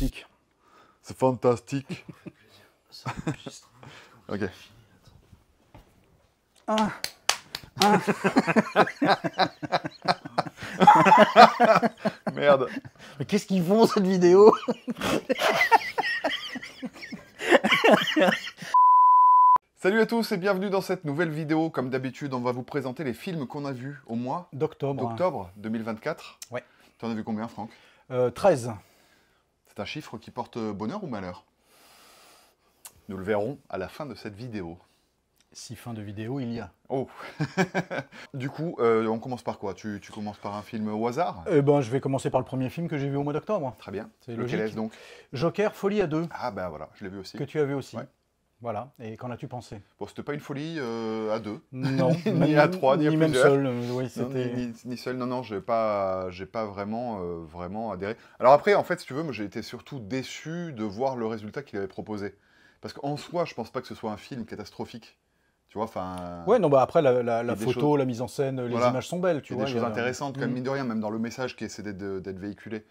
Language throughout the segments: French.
fantastique. C'est fantastique. Ok. Ah. Merde. Mais qu'est-ce qu'ils font cette vidéo? Salut à tous et bienvenue dans cette nouvelle vidéo. Comme d'habitude, on va vous présenter les films qu'on a vus au mois d'octobre 2024. Ouais. Tu en as vu combien, Franck? 13. C'est un chiffre qui porte bonheur ou malheur? Nous le verrons à la fin de cette vidéo. Si fin de vidéo il y a. Oh. Du coup, on commence par quoi? Tu commences par un film au hasard? Eh ben, je vais commencer par le premier film que j'ai vu au mois d'octobre. Très bien. C'est Lequel logique. est-ce donc? Joker, Folie à deux. Ah bah voilà, je l'ai vu aussi. Que tu as vu aussi. Ouais. Voilà. Et qu'en as-tu pensé? Bon, c'était pas une folie à deux. Non. Ni à trois, ni à même plusieurs. seul. Oui, Non, c'était... ni seul, non, j'ai pas vraiment, vraiment adhéré. Alors après, en fait, si tu veux, moi j'ai été surtout déçu de voir le résultat qu'il avait proposé. Parce qu'en soi, je pense pas que ce soit un film catastrophique. Tu vois, enfin... Ouais, non, bah après, la des photo, choses- la mise en scène, les Voilà. images sont belles, tu Il y vois. a des choses intéressantes, quand même, Mm. mine de rien, même dans le message qui essaie d'être véhiculé.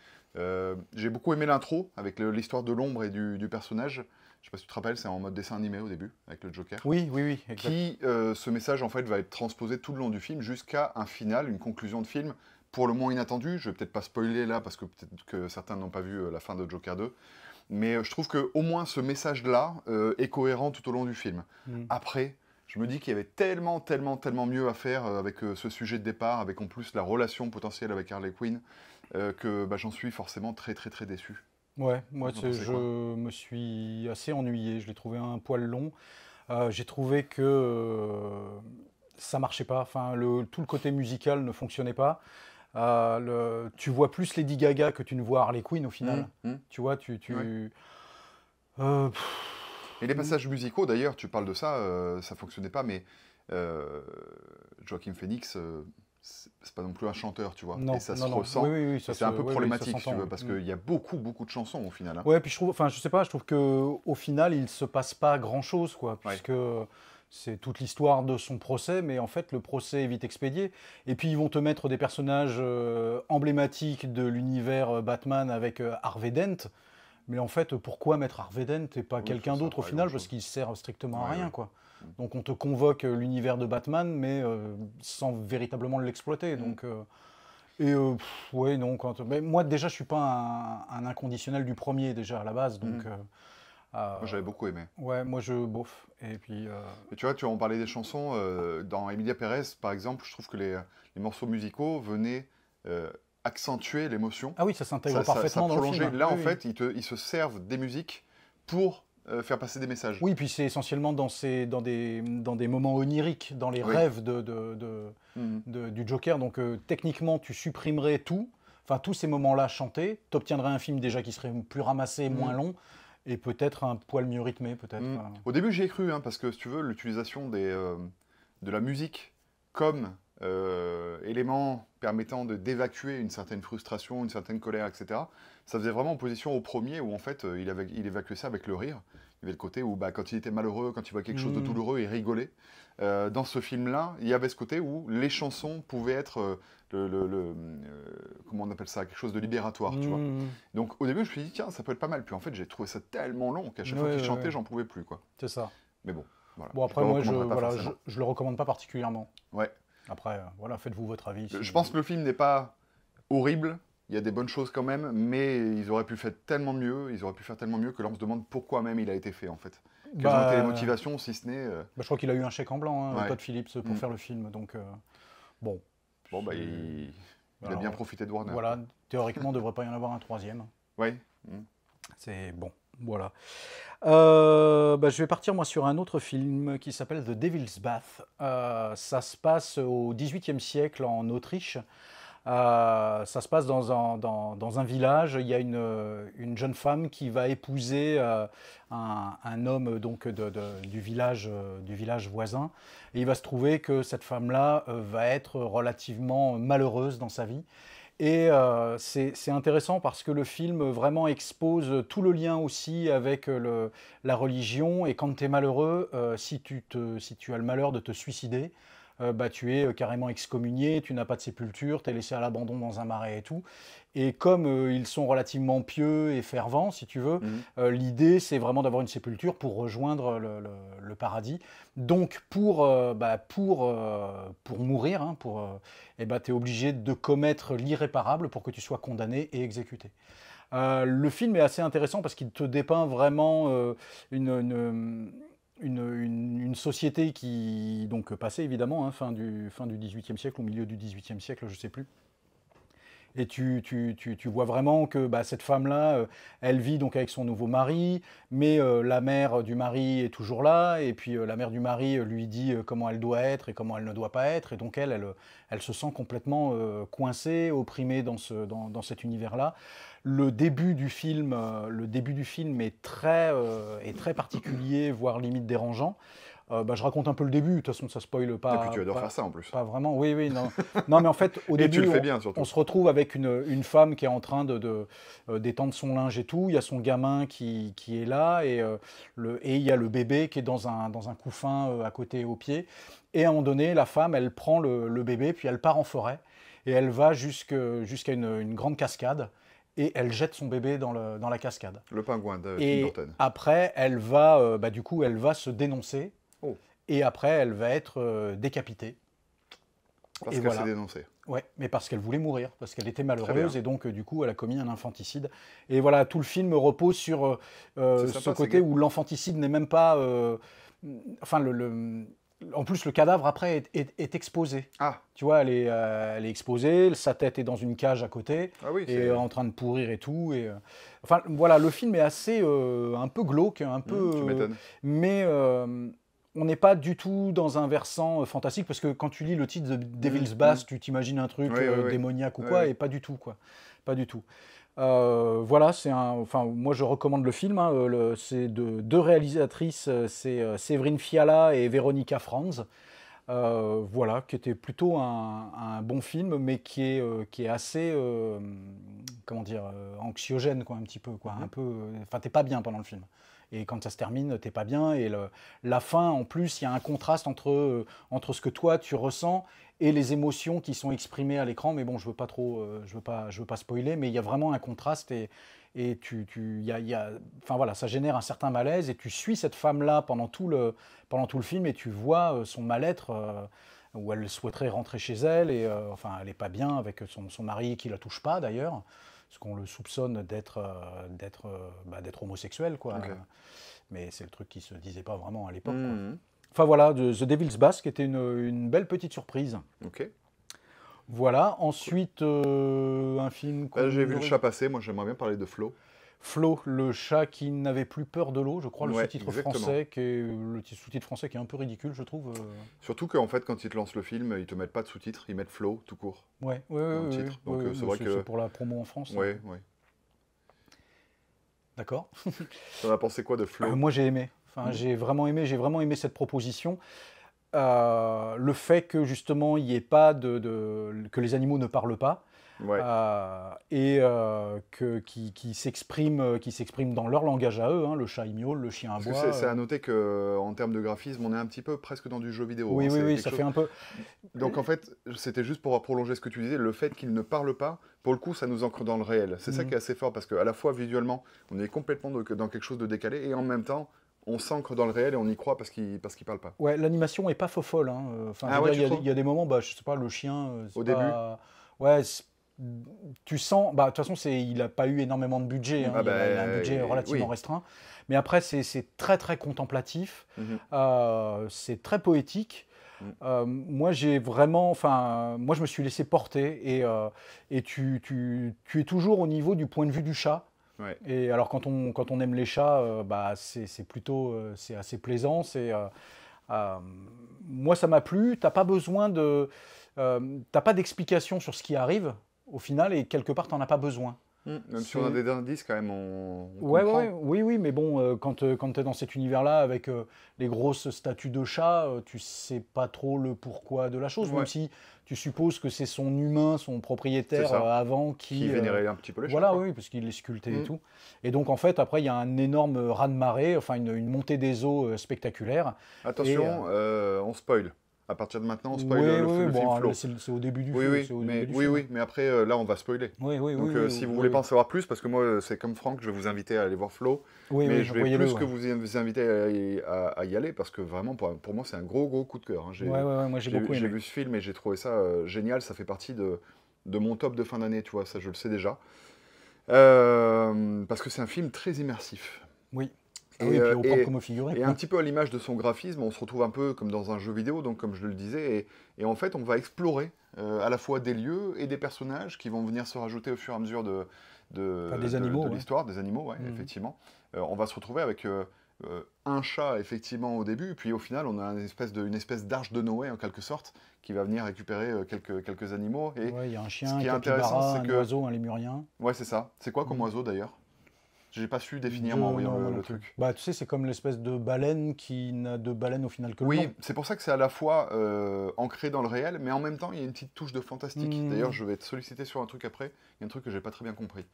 J'ai beaucoup aimé l'intro, avec l'histoire de l'ombre et du personnage. Je sais pas si tu te rappelles, c'est en mode dessin animé au début, avec le Joker. Oui, exact. Qui, ce message, en fait, va être transposé tout le long du film jusqu'à un final, une conclusion de film, pour le moins inattendue. Je vais peut-être pas spoiler là, parce que peut-être que certains n'ont pas vu la fin de Joker 2. Mais je trouve qu'au moins ce message-là est cohérent tout au long du film. Mm. Après, je me dis qu'il y avait tellement mieux à faire avec ce sujet de départ, avec en plus la relation potentielle avec Harley Quinn, que bah, j'en suis forcément très déçu. Ouais, moi Vous en pensez je quoi? me suis assez ennuyé, je l'ai trouvé un poil long. J'ai trouvé que ça marchait pas, enfin tout le côté musical ne fonctionnait pas. Tu vois plus Lady Gaga que tu ne vois Harley Quinn au final. Tu vois, Ouais. Euh, Et les passages musicaux, d'ailleurs, tu parles de ça, ça fonctionnait pas, mais Joaquin Phoenix, c'est pas non plus un chanteur, tu vois. non, Et ça se non, non. ressent. Oui, Et c'est un peu oui, ça problématique, si tu s'entend. veux, parce qu'il y a beaucoup de chansons au final. Hein. Ouais, puis je trouve, enfin, je sais pas, je trouve que au final, il se passe pas grand-chose, quoi, Ouais. puisque c'est toute l'histoire de son procès, mais en fait, le procès est vite expédié. Et puis, ils vont te mettre des personnages emblématiques de l'univers Batman avec Harvey Dent. Mais en fait, pourquoi mettre Harvey Dent et pas Oui, quelqu'un ça sert d'autre au pas à final, grand-chose. parce qu'il sert strictement à Ouais, rien, ouais. quoi. Donc, on te convoque l'univers de Batman, mais sans véritablement l'exploiter. Donc, ouais, non. Mais moi, déjà, je suis pas un inconditionnel du premier, déjà, à la base. Donc, Moi, j'avais beaucoup aimé. ouais, moi, je bof. Et puis, Et tu vois, on parlait des chansons. Dans Emilia Pérez, par exemple, je trouve que les morceaux musicaux venaient accentuer l'émotion. ah oui, ça s'intègre Ça parfaitement dans le prolongeait. film. Là, Oui, en oui. fait, ils se servent des musiques pour faire passer des messages. Oui, puis c'est essentiellement dans des moments oniriques, dans les Oui. rêves Mhm. du Joker. Donc, techniquement, tu supprimerais tout. Enfin, tous ces moments-là chantés, tu obtiendrais un film déjà qui serait plus ramassé, moins long, et peut-être un poil mieux rythmé, peut-être. Au début, j'y ai cru, hein, parce que si tu veux, l'utilisation de la musique comme élément permettant d'évacuer une certaine frustration, une certaine colère, etc., ça faisait vraiment opposition au premier où en fait il évacuait ça avec le rire. Il y avait le côté où bah, quand il était malheureux, quand il voit quelque chose de douloureux, il rigolait. Dans ce film-là, il y avait ce côté où les chansons pouvaient être comment on appelle ça, quelque chose de libératoire, tu vois. Donc au début, je me suis dit, tiens, ça peut être pas mal. Puis en fait, j'ai trouvé ça tellement long qu'à chaque fois qu'il chantait, j'en pouvais plus, quoi. C'est ça. Mais bon, voilà. Bon, après, le moi, recommanderais pas voilà, forcément. je le recommande pas particulièrement. Ouais. Après, voilà, faites-vous votre avis. Je pense que le film n'est pas horrible. Il y a des bonnes choses quand même, mais ils auraient pu faire tellement mieux. Ils auraient pu faire tellement mieux que là, on se demande pourquoi même il a été fait, en fait. Quelles ont été les motivations, si ce n'est... je crois qu'il a eu un chèque en blanc, hein, Ouais. Todd Phillips, pour faire le film. Donc, bon. Bon, bah, il a Alors, bien profité de Warner. Voilà, théoriquement, il ne devrait pas y en avoir un troisième. Ouais. C'est bon, voilà. Je vais partir, moi, sur un autre film qui s'appelle The Devil's Bath. Ça se passe au XVIIIe siècle en Autriche. Ça se passe dans un village. Il y a une jeune femme qui va épouser un homme donc, du village voisin. Et il va se trouver que cette femme-là va être relativement malheureuse dans sa vie. Et c'est intéressant parce que le film vraiment expose tout le lien aussi avec la religion. Et quand tu es malheureux, si tu as le malheur de te suicider, bah, tu es carrément excommunié, tu n'as pas de sépulture, tu es laissé à l'abandon dans un marais et tout. Et comme ils sont relativement pieux et fervents, si tu veux, Mhm. l'idée c'est vraiment d'avoir une sépulture pour rejoindre le paradis. Donc pour mourir, hein, eh ben, tu es obligé de commettre l'irréparable pour que tu sois condamné et exécuté. Le film est assez intéressant parce qu'il te dépeint vraiment une, une, une société qui donc passait évidemment, hein, fin du XVIIIe siècle, au milieu du XVIIIe siècle, je ne sais plus. Et tu vois vraiment que bah, cette femme-là, elle vit donc avec son nouveau mari, mais la mère du mari est toujours là, et puis la mère du mari lui dit comment elle doit être et comment elle ne doit pas être, et donc elle se sent complètement coincée, opprimée dans cet univers-là. Le début du film est très particulier, voire limite dérangeant. Bah, je raconte un peu le début, de toute façon ça spoile Et puis tu adores faire ça en plus. pas vraiment. Oui, oui, non. Non, mais en fait, au Et tu début, le fais bien surtout. on se retrouve avec une femme qui est en train d'étendre son linge et tout. Il y a son gamin qui est là et il y a le bébé qui est dans un couffin à côté au pied. Et à un moment donné, la femme, elle prend le bébé, puis elle part en forêt et elle va jusqu'à une grande cascade et elle jette son bébé dans la cascade. Le pingouin de Tim Et Burton. après, bah, du coup, elle va se dénoncer Oh, et après, elle va être décapitée. parce Et qu'elle voilà. s'est dénoncée. Ouais, mais parce qu'elle voulait mourir, parce qu'elle était Très bien. malheureuse et donc du coup elle a commis un infanticide. Et voilà, tout le film repose sur C'est ce sympa, c'est côté gay. où l'infanticide n'est même pas... enfin, en plus le cadavre après est exposé. Ah, Tu vois, elle est exposée, sa tête est dans une cage à côté ah oui, et c'est. en train de pourrir et tout. Enfin voilà, le film est assez un peu glauque, un peu, Tu m'étonnes. mais on n'est pas du tout dans un versant fantastique parce que quand tu lis le titre de Mhm, Devil's mhm. Bass, tu t'imagines un truc Oui, oui, oui. démoniaque ou Oui, quoi, oui. et pas du tout, quoi. Pas du tout. Voilà, enfin, moi je recommande le film. Hein, c'est de deux réalisatrices, c'est Séverine Fiala et Véronica Franz. Voilà, qui était plutôt un bon film, mais qui est assez, comment dire, anxiogène, quoi, un petit peu, quoi, un Mhm. peu. Enfin, t'es pas bien pendant le film. Et quand ça se termine, t'es pas bien. Et la fin, en plus, il y a un contraste entre ce que toi tu ressens et les émotions qui sont exprimées à l'écran. Mais bon, je veux pas trop, je veux pas spoiler, mais il y a vraiment un contraste et enfin voilà, ça génère un certain malaise et tu suis cette femme-là pendant tout le film et tu vois son mal-être où elle souhaiterait rentrer chez elle et enfin elle n'est pas bien avec son mari qui la touche pas d'ailleurs parce qu'on le soupçonne d'être homosexuel quoi. Ok. Mais c'est le truc qui se disait pas vraiment à l'époque quoi. Mhm. Enfin voilà, The Devil's Bass qui était une belle petite surprise. Ok. Voilà, Cool. ensuite un film Bah, j'ai qu'on vu le aurait... chat passer, moi j'aimerais bien parler de Flo. Flo, le chat qui n'avait plus peur de l'eau, je crois, le Ouais, sous-titre exactement. français, le sous-titre français qui est un peu ridicule, je trouve. Surtout qu'en fait, quand ils te lancent le film, ils te mettent pas de sous-titres, ils mettent Flo tout court Ouais, ouais, dans le ouais, titre. Donc c'est bah, vrai que. c'est pour la promo en France, ça. Ouais, ouais. D'accord. T'en as pensé quoi de Flo? Moi, j'ai aimé. Enfin, Hmm. j'ai vraiment aimé cette proposition. Le fait que justement, il n'y ait pas que les animaux ne parlent pas. Ouais. Et qui s'expriment dans leur langage à eux. Hein, le chat il miaule, le chien Parce que aboie. c'est à noter que en termes de graphisme, on est un petit peu presque dans du jeu vidéo. Oui, Hein. oui, C'est oui, quelque ça chose. fait un peu. Donc en fait, c'était juste pour prolonger ce que tu disais, le fait qu'il ne parle pas, pour le coup, ça nous ancre dans le réel. C'est ça Mm. qui est assez fort parce qu'à la fois visuellement, on est complètement dans quelque chose de décalé et en même temps, on s'ancre dans le réel et on y croit parce qu'il parle pas. Ouais, l'animation est pas faux folle. Hein. Enfin, je Ah veux ouais, dire, tu trouves? il y a des moments, bah, je sais pas, le chien, Au c'est début? pas. Ouais, tu sens. Bah, de toute façon, il a pas eu énormément de budget. Hein. Ah Il a un budget relativement oui. restreint. Mais après, c'est très, très contemplatif. Mhm. C'est très poétique. Mhm. Moi, j'ai vraiment. Enfin, moi, je me suis laissé porter. Et tu es toujours au niveau du point de vue du chat. Ouais. Et alors, quand on aime les chats, bah, c'est plutôt. C'est assez plaisant. Euh, moi, ça m'a plu. T'as pas besoin t'as pas d'explication sur ce qui arrive au final, et quelque part, t'en as pas besoin. Même si on a C'est des indices, quand même, on ouais, ouais, comprend. ouais, oui, oui, mais bon, quand tu es dans cet univers-là avec les grosses statues de chats, tu sais pas trop le pourquoi de la chose, même Ouais, si tu supposes que c'est son humain, son c'est propriétaire ça. avant Qui qui, vénérait un petit peu les chats, voilà, quoi. oui, parce qu'il les sculptait et Mhm. tout. Et donc, en fait, après, il y a un énorme raz-de-marée, enfin, une montée des eaux spectaculaire. Et Attention, on spoil. À partir de maintenant, on spoil Oui, le oui, film bon, Flow. là, c'est au début du Oui, film. oui, c'est au mais, début du oui, film. oui, mais après, là, on va spoiler. Oui, oui, Donc, oui, si oui, vous oui, voulez oui. pas en savoir plus, parce que moi, c'est comme Franck, je vais vous inviter à aller voir Flow, Oui, mais oui, je vais voyez-le, plus ouais. que vous inviter à y aller, parce que vraiment, pour moi, c'est un gros coup de cœur. Hein. Ouais, ouais, ouais, moi j'ai beaucoup J'ai aimé. vu ce film et j'ai trouvé ça génial. Ça fait partie de mon top de fin d'année, tu vois, ça je le sais déjà. Parce que c'est un film très immersif. Oui. Ah Et, oui, et puis euh, au propre et, comme au figuré. et un petit peu à l'image de son graphisme, on se retrouve un peu comme dans un jeu vidéo, donc comme je le disais, et en fait on va explorer à la fois des lieux et des personnages qui vont venir se rajouter au fur et à mesure Enfin, des animaux, de ouais. l'histoire, des animaux, ouais, Mhm. effectivement. On va se retrouver avec un chat, effectivement, au début, puis au final on a une espèce d'arche de Noé, en quelque sorte, qui va venir récupérer quelques animaux. Et Ouais, il y a un ce chien, un qui est intéressant, capybara, c'est un que... oiseau, un lémurien. Ouais, c'est ça. C'est quoi comme Mhm. oiseau, d'ailleurs? J'ai pas su définir, moi, en voyant Non, moi non le plus. truc. Bah, tu sais, c'est comme l'espèce de baleine qui n'a de baleine au final que le nom. Oui, c'est pour ça que c'est à la fois ancré dans le réel, mais en même temps, il y a une petite touche de fantastique. D'ailleurs, Hmm. je vais te solliciter sur un truc après. Il y a un truc que j'ai pas très bien compris.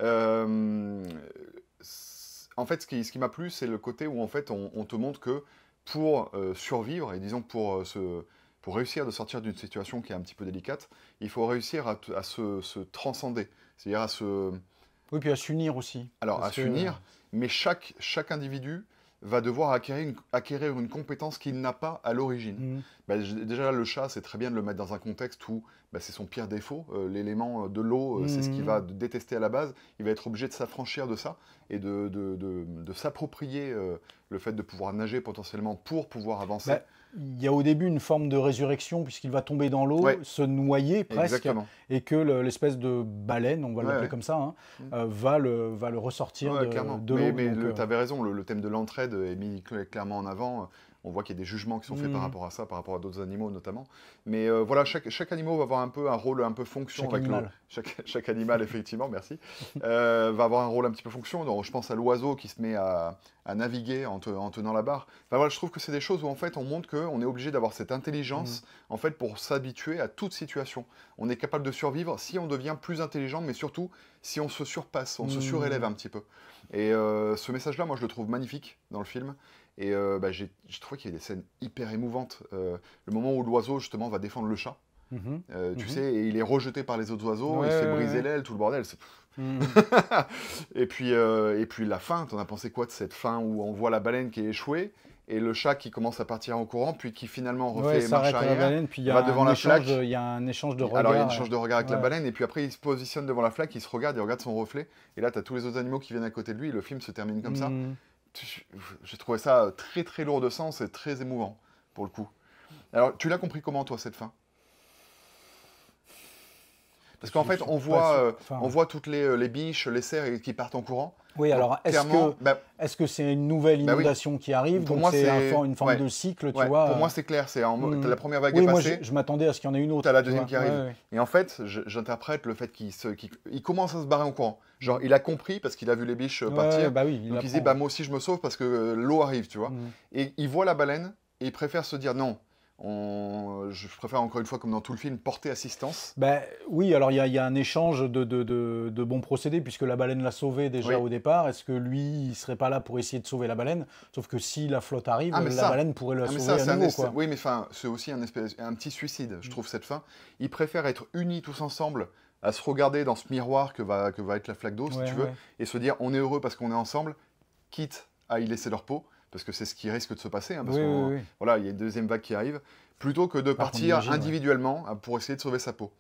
Euh, En fait, ce qui m'a plu, c'est le côté où en fait, on te montre que pour survivre, et disons pour réussir de sortir d'une situation qui est un petit peu délicate, il faut réussir à se transcender. C'est-à-dire Oui, puis à s'unir aussi. alors, à Parce que. s'unir, mais chaque individu va devoir acquérir une compétence qu'il n'a pas à l'origine. Hmm. Bah, déjà, le chat, c'est très bien de le mettre dans un contexte où bah, c'est son pire défaut. L'élément de l'eau, c'est ce qu'il va Hmm. détester à la base. Il va être obligé de s'affranchir de ça et de s'approprier le fait de pouvoir nager potentiellement pour pouvoir avancer. Bah, il y a au début une forme de résurrection puisqu'il va tomber dans l'eau, Ouais, se noyer presque, exactement. et que l'espèce de baleine, on va Ouais, l'appeler ouais. comme ça, hein, Mm. va le ressortir Ouais, clairement. de l'eau. Mais Donc, tu avais raison, le thème de l'entraide est mis clairement en avant. On voit qu'il y a des jugements qui sont faits par hmm, rapport à ça, par rapport à d'autres animaux notamment. Mais voilà, chaque animal va avoir un peu un rôle un peu fonction chaque avec animal. chaque animal, effectivement, merci, va avoir un rôle un petit peu fonction. Donc, je pense à l'oiseau qui se met à naviguer en tenant la barre. Enfin, voilà, je trouve que c'est des choses où en fait on montre qu'on est obligé d'avoir cette intelligence Hmm. en fait pour s'habituer à toute situation. On est capable de survivre si on devient plus intelligent, mais surtout si on se surpasse, on se surélève Hmm. un petit peu. Et ce message-là, moi, je le trouve magnifique dans le film. Et bah, j'ai trouvé qu'il y a des scènes hyper émouvantes. Le moment où l'oiseau, justement, va défendre le chat, Mhm. tu Mhm. sais, et il est rejeté par les autres oiseaux, Ouais, il se fait ouais, briser ouais. l'aile, tout le bordel. Hmm. Et puis la fin, t'en as pensé quoi de cette fin où on voit la baleine qui est échouée et le chat qui commence à partir en courant, puis qui finalement Ouais, refait marche s'arrête à la arrière, baleine, puis va devant la flaque. il y a un échange de Alors il y a une regards. échange de regard avec la Ouais. baleine, et puis après il se positionne devant la flaque, il se regarde, il regarde son reflet, et là t'as tous les autres animaux qui viennent à côté de lui, et le film se termine comme ça. Hmm. J'ai trouvé ça très très lourd de sens et très émouvant, pour le coup. Alors, tu l'as compris comment, toi, cette fin? Parce qu'en Je fait, suis pas sûr. Enfin, on voit toutes les biches, les cerfs qui partent en courant. oui, Donc, alors clairement, est-ce que c'est une nouvelle bah oui, inondation qui arrive, pour donc moi, c'est c'est... une forme Ouais, de cycle, tu ouais, vois pour moi, c'est clair. T'as hmm. la première vague est Oui, moi passée, je m'attendais à ce qu'il y en ait une t'as autre, la tu deuxième vois. qui arrive. Ouais, ouais. Et en fait, j'interprète le fait il commence à se barrer en courant. Genre, Hmm. il a compris parce qu'il a vu les biches Ouais, partir. bah oui, il Donc, il se dit, apprend. bah, moi aussi, je me sauve parce que l'eau arrive, tu vois. Hmm. Et il voit la baleine et il préfère se dire, non, je préfère encore une fois, comme dans tout le film, porter assistance. Bah, oui, alors il y a un échange de bons procédés, puisque la baleine l'a sauvé déjà Oui. au départ. Est-ce que lui, il serait pas là pour essayer de sauver la baleine? Sauf que si la flotte arrive, Ah, mais la ça, baleine pourrait la ah, mais sauver ça, à c'est nouveau, quoi. oui, mais enfin, c'est aussi un petit suicide, je trouve, cette fin. Ils préfèrent être unis tous ensemble, à se regarder dans ce miroir que va être la flaque d'eau, si Ouais, tu veux, ouais. et se dire, on est heureux parce qu'on est ensemble, quitte à y laisser leur peau, parce que c'est ce qui risque de se passer, hein, parce Oui, oui, que oui. voilà, il y a une deuxième vague qui arrive, plutôt que de Par contre, partir imagine, ouais. individuellement pour essayer de sauver sa peau.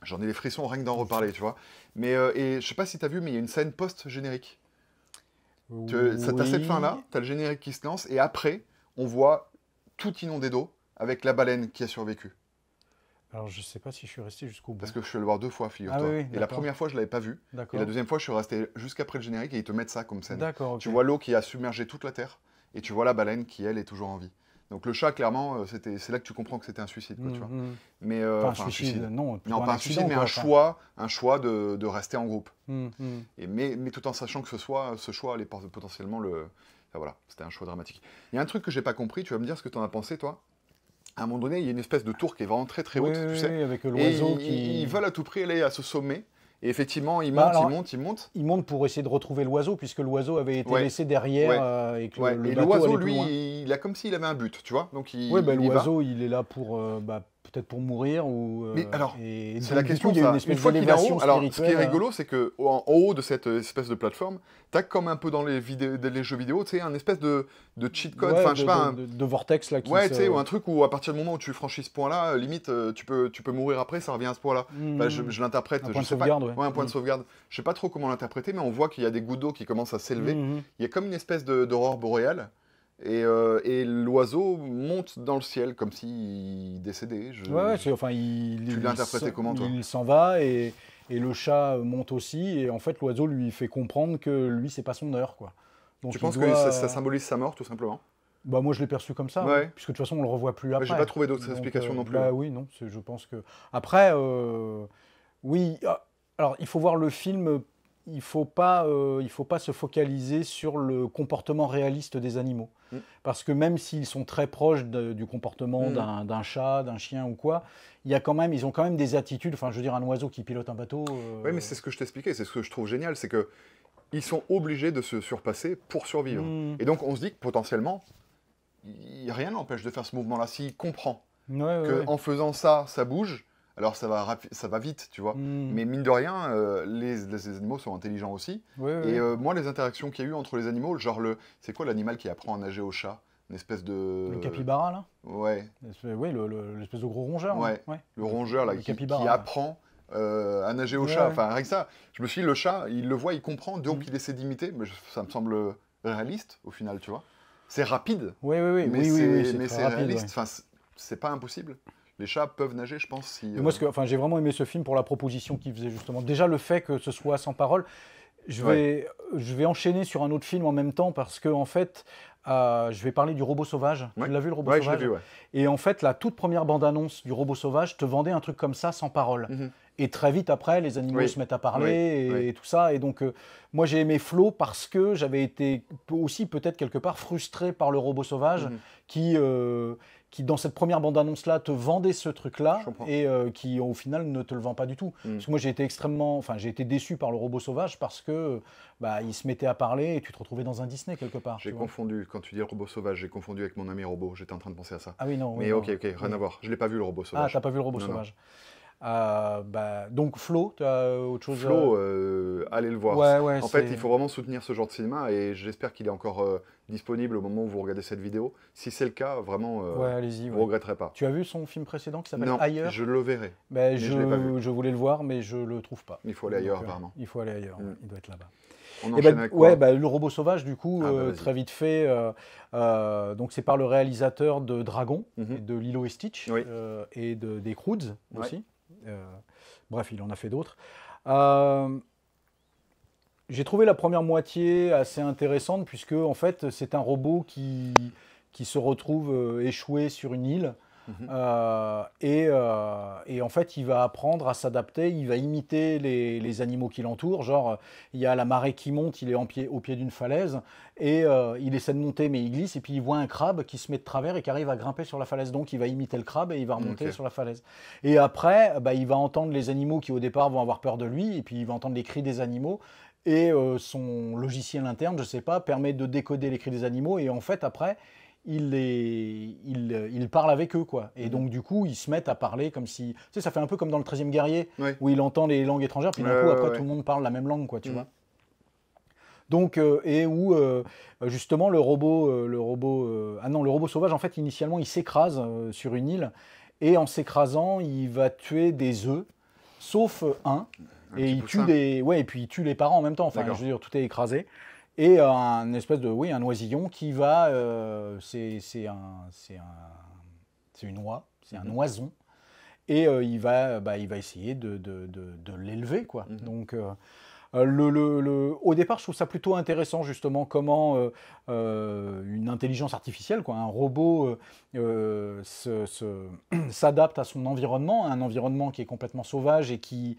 J'en ai les frissons rien que d'en reparler, tu vois. Mais, et je sais pas si t'as vu, mais il y a une scène post-générique. T'as cette fin-là, Oui. t'as le générique qui se lance, et après, on voit tout inondé d'eau, avec la baleine qui a survécu. Alors, je sais pas si je suis resté jusqu'au bout. Parce que je suis allé le voir 2 fois, Ah figure-toi. oui, oui, Et la d'accord. première fois, je l'avais pas vu. Et la D'accord. deuxième fois, je suis resté jusqu'après le générique, et ils te mettent ça comme scène. D'accord, ok. Tu vois l'eau qui a submergé toute la Terre, et tu vois la baleine qui, elle, est toujours en vie. Donc le chat, clairement, c'est là que tu comprends que c'était un suicide, quoi, tu vois. Mais, Pas un enfin, un suicide, suicide. non, plutôt Non, un pas un accident, suicide, mais quoi. un choix de rester en groupe. Hmm, hmm. Mais tout en sachant que ce choix allait potentiellement le... Enfin voilà, c'était un choix dramatique. Il y a un truc que j'ai pas compris, tu vas me dire ce que tu en as pensé, toi. À un moment donné, il y a une espèce de tour qui est vraiment très très Oui, haute, tu oui, sais. oui, avec Et l'oiseau qui... ils veulent à tout prix aller à ce sommet. Et effectivement, il Bah, monte, alors, il monte, il monte. il monte pour essayer de retrouver l'oiseau, puisque l'oiseau avait été Ouais, laissé derrière ouais, et que ouais. le Et bateau l'oiseau, allait plus loin. lui, il a comme s'il avait un but, tu vois. Donc Oui, bah, il y va. l'oiseau, il est là pour peut-être pour mourir Mais alors, et c'est donc la du question, coup il y a une ça. Une espèce fois qu'il est en d'élévation haut, alors ce qui est spirituelle. rigolo, c'est que en haut de cette espèce de plateforme, t'as comme un peu dans les les jeux vidéo, tu sais, un espèce de cheat code, Ouais, enfin, je sais pas, de vortex là qui ouais, se. tu sais, ou un truc où à partir du moment où tu franchis ce point-là, limite, tu peux mourir après, ça revient à ce point-là. Enfin, je l'interprète, Un je point de sais pas. sauvegarde, ouais. Ouais, un point de sauvegarde. Je sais pas trop comment l'interpréter, mais on voit qu'il y a des gouttes d'eau qui commencent à s'élever. Mhm. Il y a comme une espèce d'aurore boréale. Et l'oiseau monte dans le ciel comme s'il décédait. Ouais, ouais, enfin, Tu l'as interprété comment, toi? il s'en va et le chat monte aussi. Et en fait, l'oiseau lui fait comprendre que lui, c'est pas son heure, quoi. Tu Donc il penses que doit. ça symbolise sa mort, tout simplement? Bah, moi, je l'ai perçu comme ça, oui. Ouais. Puisque de toute façon, on le revoit plus Ouais, j'ai après. pas trouvé d'autres Donc, explications non plus, bah hein. oui, non. Je pense que. Après, oui. Alors, il faut voir le film. Il faut pas se focaliser sur le comportement réaliste des animaux. Mm. Parce que même s'ils sont très proches du comportement Mm. d'un chat, d'un chien ou quoi, ils ont quand même des attitudes. Enfin, je veux dire, un oiseau qui pilote un bateau. Oui, mais c'est ce que je t'expliquais, c'est ce que je trouve génial, c'est que ils sont obligés de se surpasser pour survivre. Mm. Et donc on se dit que potentiellement, rien n'empêche de faire ce mouvement-là. S'il comprend Ouais, ouais, ouais. qu'en faisant ça, ça bouge, alors ça va vite, tu vois. Mm. Mais mine de rien, les animaux sont intelligents aussi. Ouais, ouais, Et ouais. moi, les interactions qu'il y a eu entre les animaux, genre c'est quoi l'animal qui apprend à nager au chat? Une espèce de... Le capybara, là. Ouais, Oui, l'espèce de gros rongeur. ouais. Ouais. Le rongeur là, Le qui capybara, ouais. apprend à nager au Ouais, chat. ouais. Enfin, rien que ça, je me suis dit, le chat, il le voit, il comprend, donc Mm. il essaie d'imiter, mais ça me semble réaliste au final, tu vois. C'est rapide, Oui, oui, oui, mais oui, oui, oui, c'est très c'est rapide. réaliste. Ouais. Enfin, c'est pas impossible. Les chats peuvent nager, je pense, si... Et moi, enfin, j'ai vraiment aimé ce film pour la proposition qu'il faisait justement. Déjà, le fait que ce soit sans parole. Ouais. Je vais enchaîner sur un autre film en même temps parce que, en fait, je vais parler du Robot Sauvage. Ouais. Tu l'as vu, le Robot Ouais, je l'ai Sauvage? vu, ouais. Et en fait, la toute première bande-annonce du Robot Sauvage te vendait un truc comme ça, sans parole. Mhm. Et très vite après, les animaux Oui. se mettent à parler Oui. et Oui. tout ça. Et donc, moi, j'ai aimé Flo parce que j'avais été aussi peut-être quelque part frustré par le Robot Sauvage Mhm. qui dans cette première bande-annonce-là, te vendait ce truc-là Je comprends. et qui, au final, ne te le vend pas du tout. Mhm. Parce que moi, j'ai été déçu par le Robot Sauvage parce que il se mettait à parler et tu te retrouvais dans un Disney quelque part. J'ai tu vois. confondu, quand tu dis le robot sauvage, j'ai confondu avec mon ami robot, j'étais en train de penser à ça. Ah oui, non. Oui, Mais non. ok, rien à voir. Je l'ai pas vu, le robot Ah, sauvage. t'as pas vu le Robot Non, non. Sauvage. Donc, Flo, tu as autre chose Flo, allez le voir. Ouais, ouais, En fait, c'est- il faut vraiment soutenir ce genre de cinéma et j'espère qu'il est encore disponible au moment où vous regardez cette vidéo. Si c'est le cas, vraiment, Ouais, allez-y. vous Ouais. regretterez pas. Tu as vu son film précédent qui s'appelle Non, Ailleurs? je le verrai. Ben, je l'ai pas vu. je voulais le voir, mais je le trouve pas. Il faut aller ailleurs, apparemment. Il faut aller ailleurs, Mm. ouais, il doit être là-bas. On Et enchaîne ben, avec ouais, quoi? le Robot Sauvage, du coup, Ah, bah, vas-y. très vite fait. Donc, c'est par le réalisateur de Dragon, Mhm. et de Lilo et Stitch, Oui. et des Croods Ouais. aussi. Bref, il en a fait d'autres. Euh, j'ai trouvé la première moitié assez intéressante, puisque, en fait, c'est un robot qui se retrouve échoué sur une île. Mhm. Et en fait, il va apprendre à s'adapter, il va imiter les animaux qui l'entourent. Genre, il y a la marée qui monte, il est au pied d'une falaise, et il essaie de monter, mais il glisse, et puis il voit un crabe qui se met de travers et qui arrive à grimper sur la falaise. Donc, il va imiter le crabe et il va remonter Ok. sur la falaise. Et après, il va entendre les animaux qui, au départ, vont avoir peur de lui, et puis il va entendre les cris des animaux. Et son logiciel interne, je sais pas, permet de décoder les cris des animaux. Et en fait, après, il parle avec eux, quoi. Et Mhm. donc, du coup, ils se mettent à parler comme si... Tu sais, ça fait un peu comme dans le 13e guerrier, Oui. où il entend les langues étrangères, puis d'un Ouais, coup, ouais, après, ouais. tout le monde parle la même langue, quoi, tu Mhm. vois. Donc, et où, justement, le robot sauvage, en fait, initialement, il s'écrase sur une île, et en s'écrasant, il va tuer des œufs, sauf un, Un et petit il poussin. tue ouais, et puis il tue les parents en même temps. Enfin, D'accord. je veux dire, tout est écrasé. Et un espèce de, oui, un oisillon qui va, c'est une oie, c'est un Mhm. oison, et il va essayer de l'élever, quoi. Mhm. Donc, au départ, je trouve ça plutôt intéressant, justement, comment une intelligence artificielle, quoi, un robot s'adapte à son environnement, un environnement qui est complètement sauvage et qui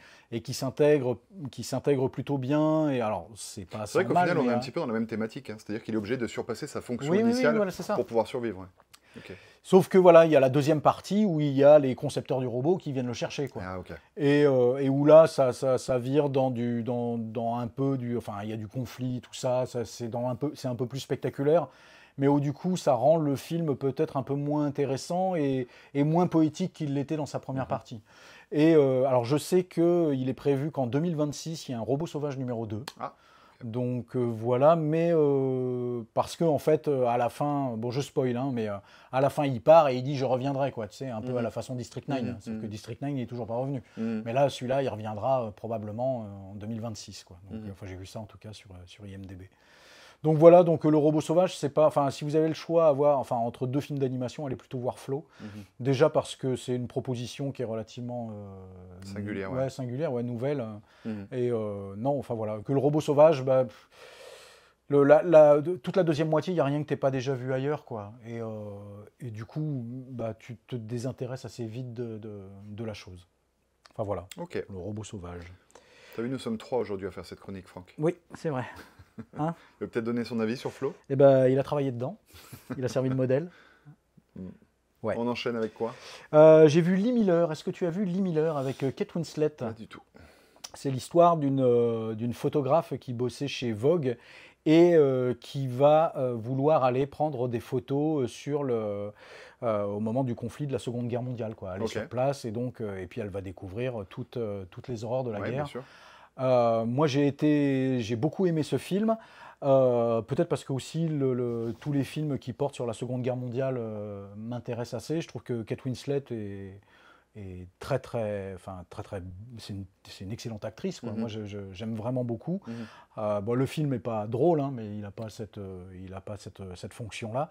s'intègre plutôt bien. Et alors, c'est pas C'est vrai sans qu'au mal, final, on mais, est un petit peu dans la même thématique, hein. C'est-à-dire qu'il est obligé de surpasser sa fonction oui, initiale voilà, c'est ça. pour pouvoir survivre. Ouais. Ok. Sauf que voilà, il y a la deuxième partie où il y a les concepteurs du robot qui viennent le chercher, quoi. Ah, ok. Et où là, ça vire dans un peu du... Enfin, il y a du conflit, tout ça, c'est un peu plus spectaculaire, mais où du coup, ça rend le film peut-être un peu moins intéressant et moins poétique qu'il l'était dans sa première partie. Et alors, je sais qu'il est prévu qu'en 2026, il y a un Robot Sauvage numéro 2. Ah, Donc voilà, mais parce que en fait, à la fin, bon, je spoil, hein, mais à la fin, il part et il dit je reviendrai, quoi, tu sais, un peu à la façon District 9, sauf que District 9 n'est toujours pas revenu. Mais là, celui-là, il reviendra probablement en 2026, quoi. Donc, enfin, j'ai vu ça en tout cas sur IMDb. Donc voilà, donc le Robot Sauvage, c'est pas, enfin, si vous avez le choix à voir, enfin, entre deux films d'animation, allez plutôt voir Flow. Déjà parce que c'est une proposition qui est relativement Singulière, ouais, singulière, ouais, nouvelle. Mhm. Et non, enfin voilà, que le Robot Sauvage, bah, toute la deuxième moitié, il n'y a rien que tu n'aies pas déjà vu ailleurs, quoi. Et du coup, bah, tu te désintéresses assez vite de la chose. Enfin voilà, Ok. le Robot Sauvage. T'as vu, nous sommes 3 aujourd'hui à faire cette chronique, Franck. Oui, c'est vrai. Hein? Il veut peut-être donner son avis sur Flo. Et ben, il a travaillé dedans. Il a servi de modèle. Ouais. On enchaîne avec quoi? J'ai vu Lee Miller. Est-ce que tu as vu Lee Miller avec Kate Winslet? Pas du tout. C'est l'histoire d'une photographe qui bossait chez Vogue et qui va vouloir aller prendre des photos au moment du conflit de la Seconde Guerre mondiale, quoi. Elle est Ok. sur place et donc et puis elle va découvrir toutes les horreurs de la Ouais, bien guerre. sûr. Moi, j'ai beaucoup aimé ce film. Peut-être parce que aussi tous les films qui portent sur la Seconde Guerre mondiale m'intéressent assez. Je trouve que Kate Winslet est très très, enfin c'est une excellente actrice, quoi. Moi, j'aime vraiment beaucoup. Bon, le film n'est pas drôle, hein, mais il n'a pas cette fonction-là.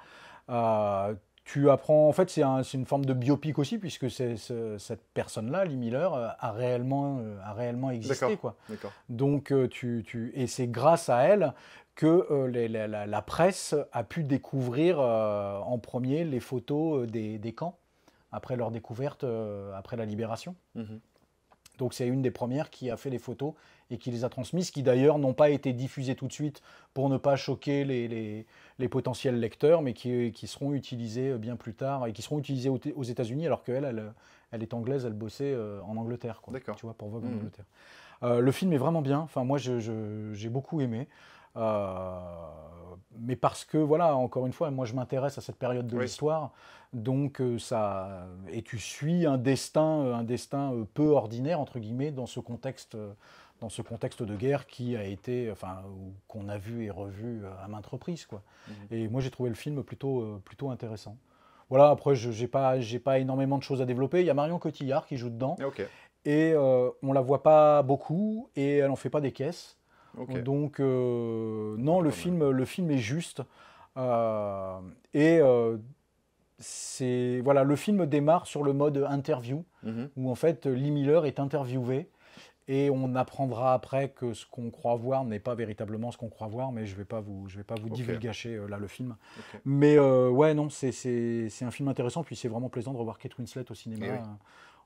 Tu apprends, en fait, c'est une forme de biopic aussi, puisque cette personne-là, Lee Miller, a réellement existé, D'accord. quoi. D'accord. Donc, et c'est grâce à elle que la presse a pu découvrir en premier les photos des camps après leur découverte, après la libération. Mhm. Donc c'est une des premières qui a fait les photos et qui les a transmises, qui d'ailleurs n'ont pas été diffusées tout de suite pour ne pas choquer les potentiels lecteurs, mais qui seront utilisées bien plus tard et qui seront utilisées aux États-Unis, alors qu'elle elle est anglaise, elle bossait en Angleterre, quoi. D'accord. Tu vois, pour Vogue en Angleterre. Le film est vraiment bien. Enfin, moi, j'ai beaucoup aimé. Mais parce que, voilà, encore une fois, moi, je m'intéresse à cette période de l'histoire. Donc, et tu suis un destin peu ordinaire, entre guillemets, dans ce contexte de guerre qui a été, enfin, qu'on a vu et revu à maintes reprises, quoi. Et moi, j'ai trouvé le film plutôt intéressant. Voilà, après, je n'ai pas énormément de choses à développer. Il y a Marion Cotillard qui joue dedans. Ok. Et on la voit pas beaucoup et elle en fait pas des caisses. Ok. Donc non, le film est juste. Et voilà, le film démarre sur le mode interview où en fait Lee Miller est interviewé et on apprendra après que ce qu'on croit voir n'est pas véritablement ce qu'on croit voir, mais je vais pas vous divulgacher là le film. Ok. Mais ouais, non, c'est un film intéressant, puis c'est vraiment plaisant de revoir Kate Winslet au cinéma. Eh oui.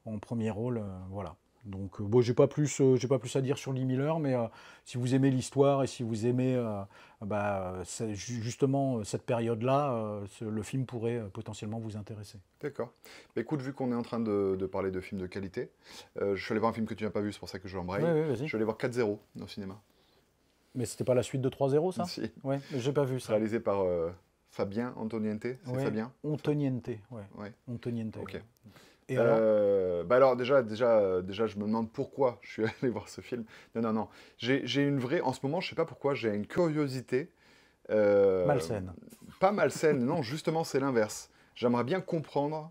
En premier rôle, voilà. Donc, bon, j'ai pas plus à dire sur Lee Miller, mais si vous aimez l'histoire et si vous aimez justement cette période-là, le film pourrait potentiellement vous intéresser. D'accord. Bah, écoute, vu qu'on est en train de parler de films de qualité, je suis allé voir un film que tu n'as pas vu, c'est pour ça que je l'embraye. Ouais, vas-y. Je suis allé voir 4-0 au cinéma. Mais c'était pas la suite de 3-0, ça? Si. Ouais, mais j'ai pas vu ça. Réalisé par Fabien Antoniente. C'est Ouais. Fabien? Antoniente, ouais. Ouais. Antoniente. Ok. Ouais. Et alors? Bah alors déjà, je me demande pourquoi je suis allé voir ce film. Non. J'ai une vraie, en ce moment, je sais pas pourquoi, j'ai une curiosité. Malsaine. Pas malsaine, non, justement, c'est l'inverse. J'aimerais bien comprendre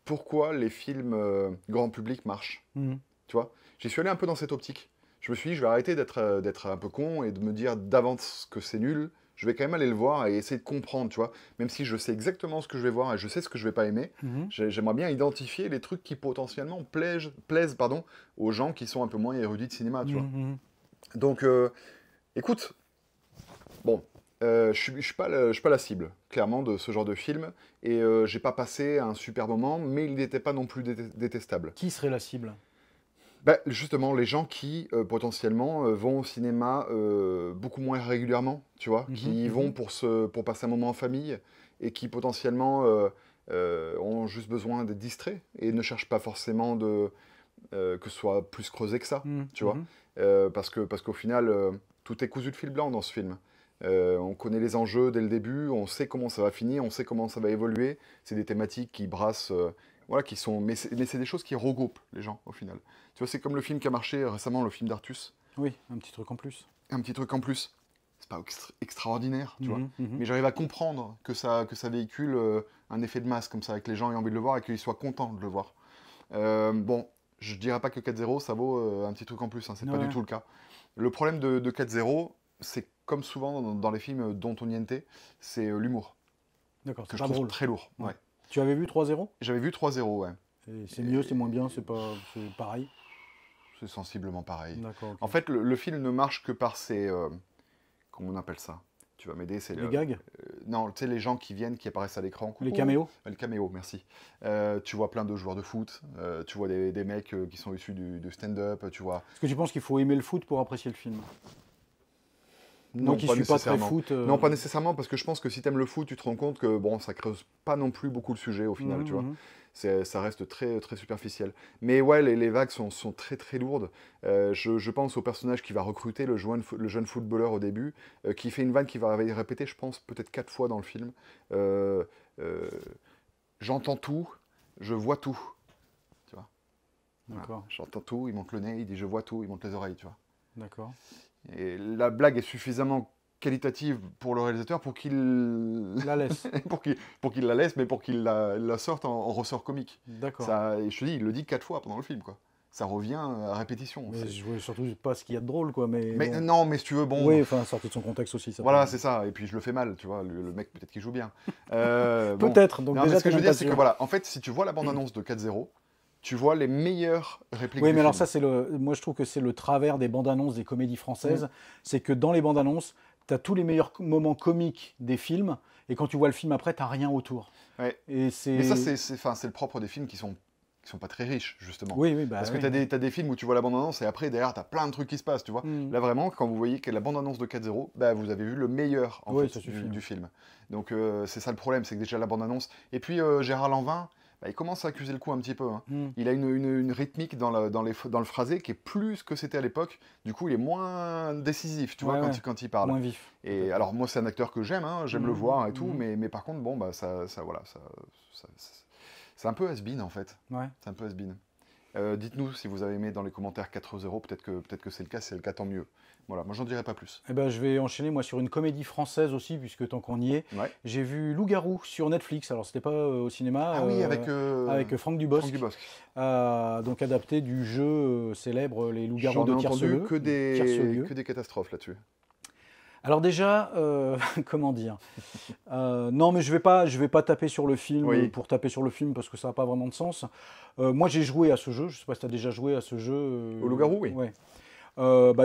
pourquoi les films grand public marchent. Tu vois, j'y suis allé un peu dans cette optique. Je me suis dit, je vais arrêter d'être un peu con et de me dire d'avance que c'est nul. Je vais quand même aller le voir et essayer de comprendre, tu vois. Même si je sais exactement ce que je vais voir et je sais ce que je vais pas aimer, j'aimerais bien identifier les trucs qui potentiellement plaisent aux gens qui sont un peu moins érudits de cinéma, tu vois. Donc, écoute, bon, je suis pas la cible, clairement, de ce genre de film. Et j'ai pas passé un super moment, mais il n'était pas non plus détestable. Qui serait la cible? Bah, justement, les gens qui, potentiellement, vont au cinéma beaucoup moins régulièrement, tu vois, qui y vont pour passer un moment en famille, et qui, potentiellement, ont juste besoin d'être distraits et ne cherchent pas forcément que ce soit plus creusé que ça, tu vois. Parce qu'au final, tout est cousu de fil blanc dans ce film. On connaît les enjeux dès le début, on sait comment ça va finir, on sait comment ça va évoluer. C'est des thématiques qui brassent, voilà, qui sont, mais c'est des choses qui regroupent les gens au final. Tu vois, c'est comme le film qui a marché récemment, le film d'Artus. Oui, un petit truc en plus. Un petit truc en plus. C'est pas extraordinaire, tu vois. Mais j'arrive à comprendre que ça véhicule un effet de masse comme ça, avec les gens aient envie de le voir et qu'ils soient contents de le voir. Bon, je dirais pas que 4-0, ça vaut un petit truc en plus, hein, c'est pas du tout le cas. Le problème de 4-0, c'est comme souvent dans les films dont on y était, c'est l'humour. D'accord, que je trouve très lourd. Ouais. Tu avais vu 3-0 ? J'avais vu 3-0, ouais. C'est mieux, c'est moins bien, c'est pareil. C'est sensiblement pareil. D'accord. Okay. En fait, le film ne marche que par ses... comment on appelle ça ? Tu vas m'aider, c'est les gags. Non, tu sais, les gens qui viennent, qui apparaissent à l'écran. Les caméos. Les caméos, merci. Tu vois plein de joueurs de foot, tu vois des mecs qui sont issus du stand-up, tu vois... Est-ce que tu penses qu'il faut aimer le foot pour apprécier le film ? Non, qui ne suis pas très foot. Non, pas nécessairement, parce que je pense que si tu aimes le foot, tu te rends compte que bon, ça creuse pas non plus beaucoup le sujet au final, tu vois. Ça reste très, très superficiel. Mais ouais, les vagues sont très très lourdes. Je pense au personnage qui va recruter, le jeune footballeur au début, qui fait une vanne qui va répéter, je pense, peut-être 4 fois dans le film. J'entends tout, je vois tout. Tu vois. D'accord. Voilà. J'entends tout, il monte le nez, il dit je vois tout, il monte les oreilles, tu vois. D'accord. Et la blague est suffisamment qualitative pour le réalisateur pour qu'il la laisse. pour qu'il la laisse, mais pour qu'il la sorte en ressort comique. D'accord. Et je te dis, il le dit 4 fois pendant le film, quoi. Ça revient à répétition. Mais je vois surtout pas ce qu'il y a de drôle, quoi. Mais bon. Non, mais si tu veux, bon... Oui, enfin, sorti de son contexte aussi. Ça voilà, c'est ça. Et puis je le fais mal, tu vois. Le mec, peut-être qu'il joue bien. Peut-être. Donc non, déjà, ce que je veux dire, c'est que voilà, en fait, si tu vois la bande-annonce de 4-0, tu vois les meilleures répliques oui, du mais alors film. ça, moi je trouve que c'est le travers des bandes-annonces des comédies françaises, c'est que dans les bandes-annonces, tu as tous les meilleurs moments comiques des films, et quand tu vois le film après, tu n'as rien autour. Ouais. Et mais ça, c'est le propre des films qui sont pas très riches, justement. Oui, parce que t'as des films où tu vois la bande-annonce et après, derrière, t'as plein de trucs qui se passent, tu vois. Là, vraiment, quand vous voyez que la bande-annonce de 4-0, bah, vous avez vu le meilleur, en fait, du film. Donc, c'est ça le problème, c'est que déjà, la bande-annonce... Et puis, Gérard Lanvin, bah, il commence à accuser le coup un petit peu. Hein. Il a une rythmique dans le phrasé qui est plus que c'était à l'époque. Du coup, il est moins décisif, tu vois, quand il parle. Moins vif. Et alors, moi, c'est un acteur que j'aime, hein, j'aime le voir et tout, mais par contre, bon, bah, voilà, c'est un peu has-been, en fait. Ouais. C'est un peu has-been. Dites-nous si vous avez aimé dans les commentaires 4-0, peut-être que c'est le cas, si c'est le cas, tant mieux. Voilà, moi j'en dirai pas plus. Eh ben, je vais enchaîner moi sur une comédie française aussi, puisque tant qu'on y est. Ouais. J'ai vu Loup-garou sur Netflix, alors c'était pas au cinéma. Ah oui, avec Franck Dubosc. Franck Dubosc. Donc adapté du jeu célèbre Les Loups-garous de Tierceleux. Que des catastrophes là-dessus. Alors déjà, comment dire non, mais je vais pas taper sur le film pour taper sur le film parce que ça n'a pas vraiment de sens. Moi, j'ai joué à ce jeu. Je ne sais pas si tu as déjà joué à ce jeu. Au Loup-garou, oui. Ouais.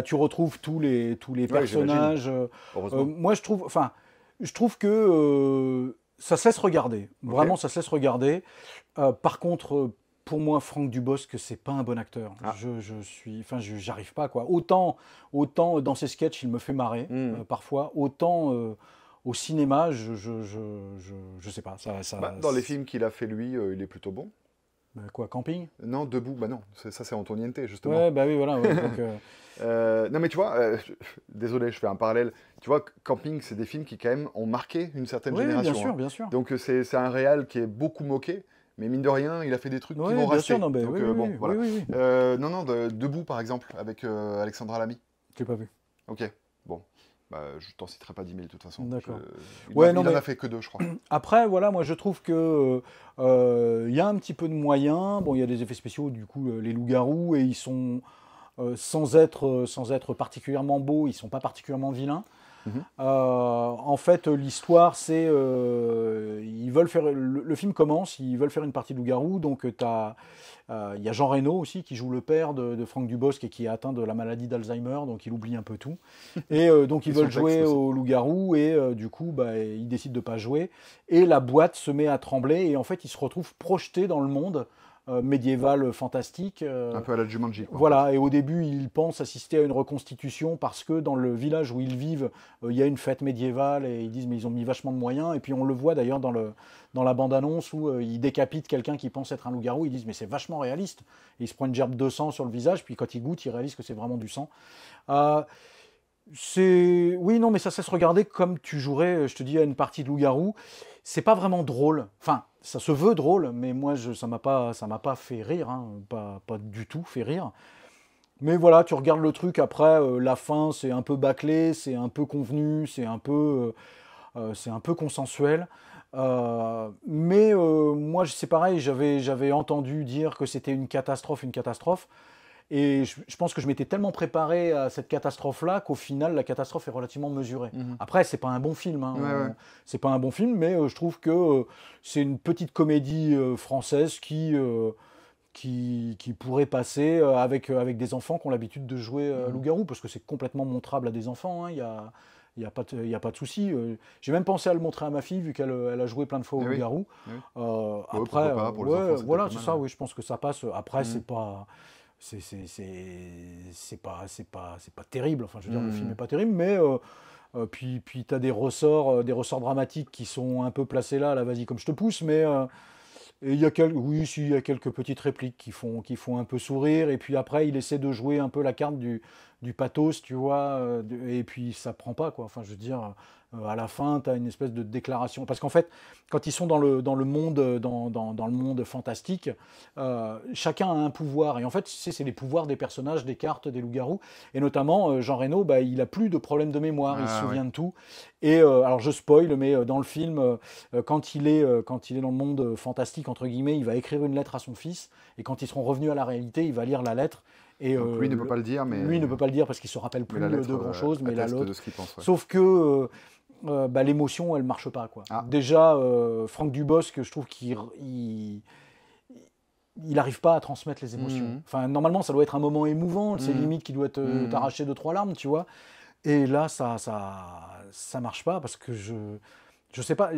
Tu retrouves tous les personnages. Moi, je trouve que ça se laisse regarder. Vraiment, ça se laisse regarder. Par contre, pour moi, Franck Dubosc, c'est pas un bon acteur. J'arrive pas, quoi. Autant dans ses sketchs, il me fait marrer parfois. Autant au cinéma, je sais pas. Dans les films qu'il a fait lui, il est plutôt bon. Quoi, Camping ? Non, Debout, bah non, ça c'est Antoniente, justement. Ouais, bah oui, voilà. Ouais, donc, non, mais tu vois, désolé, je fais un parallèle. Tu vois, Camping, c'est des films qui, quand même, ont marqué une certaine génération. Bien sûr, bien sûr. Donc, c'est un réal qui est beaucoup moqué, mais mine de rien, il a fait des trucs qui vont rester. Sûr, non, voilà. Non, Debout, par exemple, avec Alexandra Lamy. Je l'ai pas vu. Ok, bon. Bah, je t'en citerai pas 10 000 de toute façon. D'accord. Il n'en a fait que 2, je crois. Après, voilà, moi je trouve que y a un petit peu de moyens. Bon, il y a des effets spéciaux, du coup, les loups-garous, et ils sont, sans être particulièrement beaux, ils sont pas particulièrement vilains. En fait, l'histoire, c'est ils veulent faire le film commence, ils veulent faire une partie de loup-garou, donc il y a Jean Reno aussi qui joue le père de Franck Dubosc et qui est atteint de la maladie d'Alzheimer, donc il oublie un peu tout. Et donc ils veulent jouer au loup-garou et du coup ils décident de pas jouer et la boîte se met à trembler et en fait ils se retrouvent projetés dans le monde médiéval fantastique. Un peu à la Jumanji, quoi. Voilà, et au début, ils pensent assister à une reconstitution parce que dans le village où ils vivent, il y a une fête médiévale et ils disent mais ils ont mis vachement de moyens. Et puis on le voit d'ailleurs dans la bande-annonce où ils décapitent quelqu'un qui pense être un loup-garou. Ils disent mais c'est vachement réaliste. Et ils se prennent une gerbe de sang sur le visage, puis quand ils goûtent, ils réalisent que c'est vraiment du sang. Euh, Oui, non, mais ça se regarder comme tu jouerais, je te dis, à une partie de loup-garou. C'est pas vraiment drôle. Enfin, ça se veut drôle, mais moi, ça m'a pas fait rire, hein, pas du tout fait rire. Mais voilà, tu regardes le truc, après, la fin, c'est un peu bâclé, c'est un peu convenu, c'est un peu consensuel. Moi, c'est pareil, j'avais entendu dire que c'était une catastrophe, une catastrophe. Et je pense que je m'étais tellement préparé à cette catastrophe-là qu'au final, la catastrophe est relativement mesurée. Mhm. Après, c'est pas un bon film, hein, Ouais, ouais. c'est pas un bon film, mais je trouve que c'est une petite comédie française qui pourrait passer avec des enfants qui ont l'habitude de jouer à loup-garou, parce que c'est complètement montrable à des enfants, hein, il y a pas de souci. J'ai même pensé à le montrer à ma fille, vu elle a joué plein de fois au Eh oui. loup-garou. Eh oui. Après, pourquoi pas, pour les ouais, enfants, c'est voilà, peut-être c'est pas ça, mal, oui, je pense que ça passe. Après, Mhm. c'est pas terrible. Enfin, je veux dire, le film Mhm. n'est pas terrible, mais puis tu as des ressorts dramatiques qui sont un peu placés là, vas-y, comme je te pousse, mais et oui, si, il y a quelques petites répliques qui font un peu sourire. Et puis après, il essaie de jouer un peu la carte du pathos, tu vois. Et puis ça prend pas, quoi. Enfin, je veux dire, à la fin, tu as une espèce de déclaration. Parce qu'en fait, quand ils sont dans le monde, dans le monde fantastique, chacun a un pouvoir. Et en fait, tu sais, c'est les pouvoirs des personnages, des cartes, des loups-garous. Et notamment, Jean Reno, bah, il a plus de problème de mémoire. Il se Ah, ouais. souvient de tout. Et alors, je spoil, mais dans le film. Quand il est dans le monde fantastique, entre guillemets, il va écrire une lettre à son fils, et quand ils seront revenus à la réalité, il va lire la lettre. Et Donc lui ne peut pas le dire, lui ne mais peut pas le dire parce qu'il se rappelle plus la lettre de grand-chose, mais là atteste l'autre. de ce qu'il pense. Ouais. Sauf que bah, l'émotion, elle marche pas, quoi. Ah. Déjà, Franck Dubosc, je trouve il arrive pas à transmettre les émotions. Mhm. Enfin, normalement, ça doit être un moment émouvant, c'est Mhm. limite qui doit Mhm. t'arracher deux, trois larmes, tu vois. Et là, ça marche pas parce que je sais pas.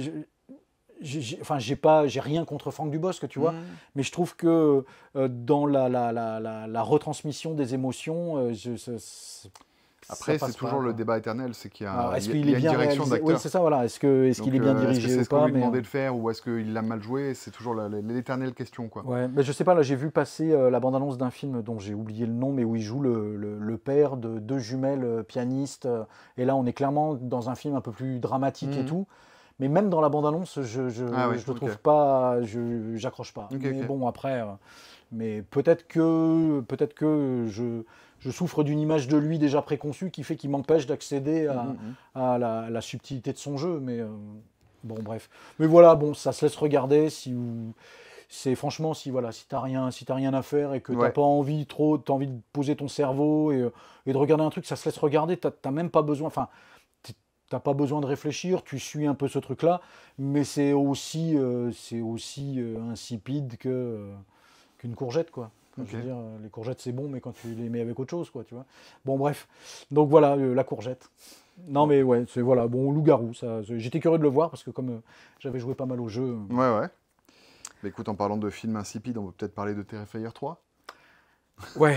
Enfin, j'ai rien contre Franck Dubosc, tu vois, Mhm. mais je trouve que dans la retransmission des émotions, ça Après, c'est passe pas, toujours le quoi. débat éternel, c'est qu'il y Alors, a, est-ce il qu'il y est a une bien direction réalisé? Oui, d'acteur. c'est ça, voilà. Est-ce qu'il est bien Est-ce que dirigé c'est ou ce qu'on pas? lui Mais demandait de faire ou est-ce qu'il l'a mal joué? C'est toujours l'éternelle question, quoi. ouais, mais je sais pas. Là, j'ai vu passer la bande-annonce d'un film dont j'ai oublié le nom, mais où il joue le père de deux jumelles pianistes. Et là, on est clairement dans un film un peu plus dramatique et Mhm. tout. Mais même dans la bande-annonce, Ah ouais, je le ok. trouve pas, j'accroche pas. Ok, Mais ok. bon, après, mais peut-être que je souffre d'une image de lui déjà préconçue qui fait qu'il m'empêche d'accéder Mhm. à la subtilité de son jeu. Mais bon, bref. Mais voilà, bon, ça se laisse regarder c'est franchement si t'as rien à faire et que t'as Ouais. pas envie trop, t'as envie de poser ton cerveau et de regarder un truc, ça se laisse regarder. T'as même pas besoin. Enfin, t'as pas besoin de réfléchir, tu suis un peu ce truc-là, mais c'est aussi insipide qu'une courgette, quoi. Enfin, Ok. je veux dire, les courgettes c'est bon, mais quand tu les mets avec autre chose, quoi, tu vois. Bon, bref. Donc voilà, la courgette. Non, Bon. mais ouais, c'est voilà, bon, loup-garou, j'étais curieux de le voir parce que comme j'avais joué pas mal au jeu. Ouais, ouais. Mais écoute, en parlant de films insipides, on peut peut-être parler de Terrifier 3. Ouais,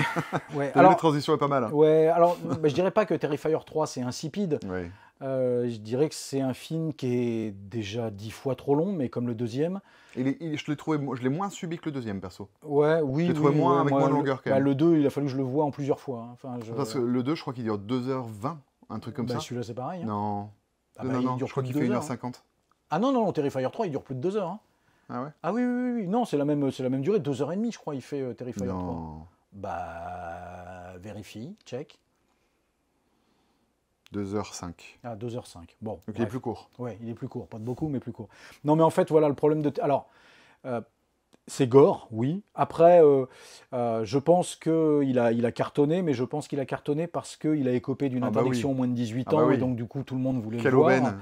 ouais. T'as vu, la transition est pas mal, hein. Ouais, alors, bah, je dirais pas que Terrifier 3 c'est insipide. Ouais. Je dirais que c'est un film qui est déjà 10 fois trop long, mais comme le deuxième. Je l'ai moins subi que le deuxième, perso. Ouais, Je oui, l'ai trouvé oui, moins, ouais, avec moi, moins de longueur, quand bah, même. le 2, il a fallu que je le voie en plusieurs fois, hein. Enfin, Parce que le 2, je crois qu'il dure 2h20, un truc comme bah, ça. celui-là, c'est pareil, hein. Non. Ah Non, bah, il non, dure je crois plus qu'il de fait 2 heures, hein. 1h50. Ah non, non, Terrifier 3, il dure plus de 2 heures, hein. Ah ouais? Ah oui, oui, oui, oui. Non, c'est la même durée, 2h30, je crois, il fait Terrifier 3. Non. Bah, vérifie, check. 2h05. Ah, 2h05. Bon, Donc il est bref. plus court. Ouais, il est plus court, pas de beaucoup, mais plus court. Non, mais en fait, voilà le problème de. Alors, c'est gore, oui. Après, je pense qu'il il a cartonné, mais je pense qu'il a cartonné parce qu'il a écopé d'une Ah bah interdiction oui. aux moins de 18 Ah bah ans, et oui. donc du coup, tout le monde voulait Quelle le voir. aubaine.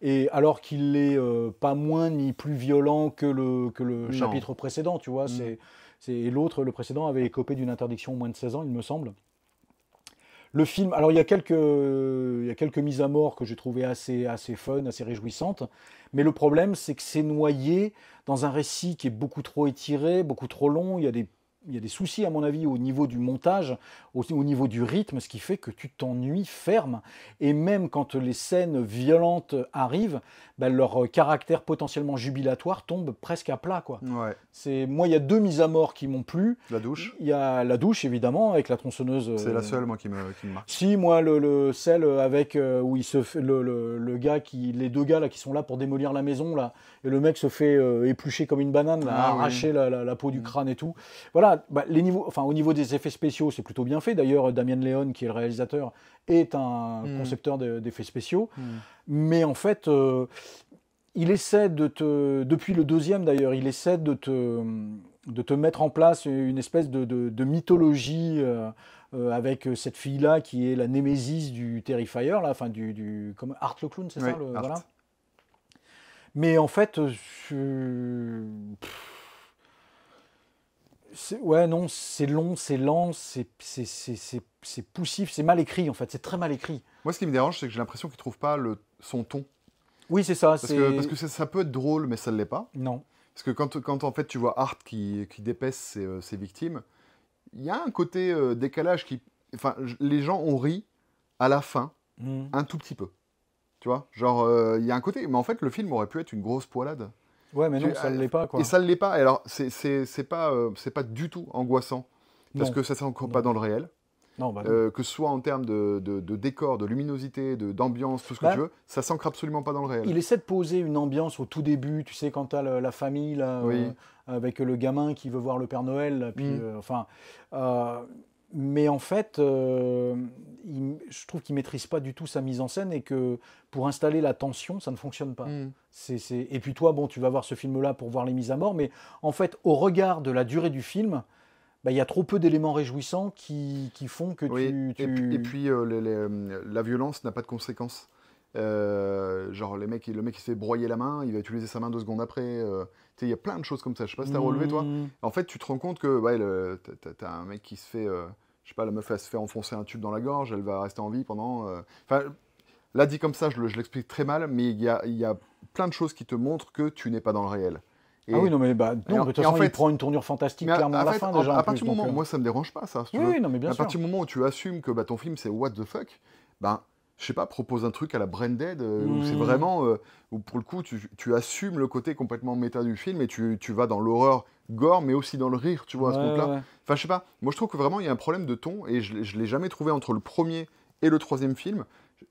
Et alors qu'il n'est pas moins ni plus violent que le Non. chapitre précédent, tu vois. Mm. L'autre, le précédent, avait écopé d'une interdiction aux moins de 16 ans, il me semble. Le film, alors il y a quelques mises à mort que j'ai trouvées assez fun, assez réjouissantes, mais le problème c'est que c'est noyé dans un récit qui est beaucoup trop étiré, beaucoup trop long. Il y a des soucis à mon avis au niveau du montage, au niveau du rythme, ce qui fait que tu t'ennuies ferme. Et même quand les scènes violentes arrivent, ben, leur caractère potentiellement jubilatoire tombe presque à plat, quoi. Ouais. Moi, il y a deux mises à mort qui m'ont plu. La douche, Il y a la douche, évidemment, avec la tronçonneuse. c'est la seule, moi, qui me marque. Si, moi, celle avec où il se fait le gars les deux gars là qui sont là pour démolir la maison là, et le mec se fait éplucher comme une banane, là, Ah oui. arracher la peau du Mm. crâne et tout. Voilà, bah, au niveau des effets spéciaux, c'est plutôt bien fait. D'ailleurs, Damien Leone, qui est le réalisateur, est un Mm. concepteur d'effets spéciaux. Mm. Mais en fait, il essaie depuis le deuxième d'ailleurs, il essaie de te mettre en place une espèce de mythologie avec cette fille-là qui est la némésis du Terrifier, là, enfin comme Art le clown, c'est Oui, ça Art. voilà. Mais en fait, ouais, non, c'est long, c'est lent, c'est poussif, c'est mal écrit en fait, c'est très mal écrit. Moi, ce qui me dérange, c'est que j'ai l'impression qu'il trouve pas son ton. Oui, c'est ça, Ça peut être drôle, mais ça ne l'est pas. Non. Parce que quand en fait tu vois Art qui dépaisse ses victimes, il y a un côté décalage qui. Enfin, les gens ont ri à la fin, Mm. un tout petit peu. Tu vois? Genre, il y a un côté. Mais en fait, le film aurait pu être une grosse poilade. Ouais, mais non, ça ne l'est pas, quoi. Et ça ne l'est pas. Et alors, c'est pas du tout angoissant. Parce Non. que ça s'ancre Non. pas dans le réel. Non, bah non. Que ce soit en termes de décor, de luminosité, d'ambiance, tout ce que Bah, tu veux, ça s'ancre absolument pas dans le réel. il essaie de poser une ambiance au tout début, tu sais, quand tu as la famille, là, Oui. avec le gamin qui veut voir le Père Noël, là, puis, Mm. mais en fait, je trouve qu'il maîtrise pas du tout sa mise en scène et que pour installer la tension, ça ne fonctionne pas. Mm. Et puis toi, bon, tu vas voir ce film-là pour voir les mises à mort, mais en fait, au regard de la durée du film, bah, il y a trop peu d'éléments réjouissants qui font que Oui. tu... Et puis la violence n'a pas de conséquences. Genre, le mec il se fait broyer la main, il va utiliser sa main 2 secondes après. Tu sais, il y a plein de choses comme ça. Je sais pas si t'as relevé, toi. Mm. En fait, tu te rends compte que ouais, t'as un mec qui se fait. Je sais pas, la meuf, elle se fait enfoncer un tube dans la gorge, elle va rester en vie pendant. Enfin, là, dit comme ça, je l'explique très mal, mais il y a plein de choses qui te montrent que tu n'es pas dans le réel. Ah oui, non, mais bah, non, de toute façon, en fait, il prend une tournure fantastique mais clairement à la fait, fin déjà. à En partir plus, du moment, donc, moi ça me dérange pas ça, si tu oui, veux. oui, non, mais bien À sûr. partir du moment où tu assumes que bah, ton film c'est what the fuck, ben je sais pas, propose un truc à la Braindead où c'est vraiment, où pour le coup tu assumes le côté complètement méta du film et tu vas dans l'horreur gore mais aussi dans le rire, tu vois, à ce Ouais, compte-là. ouais. Enfin je sais pas, moi je trouve que vraiment il y a un problème de ton et je l'ai jamais trouvé entre le premier et le troisième film.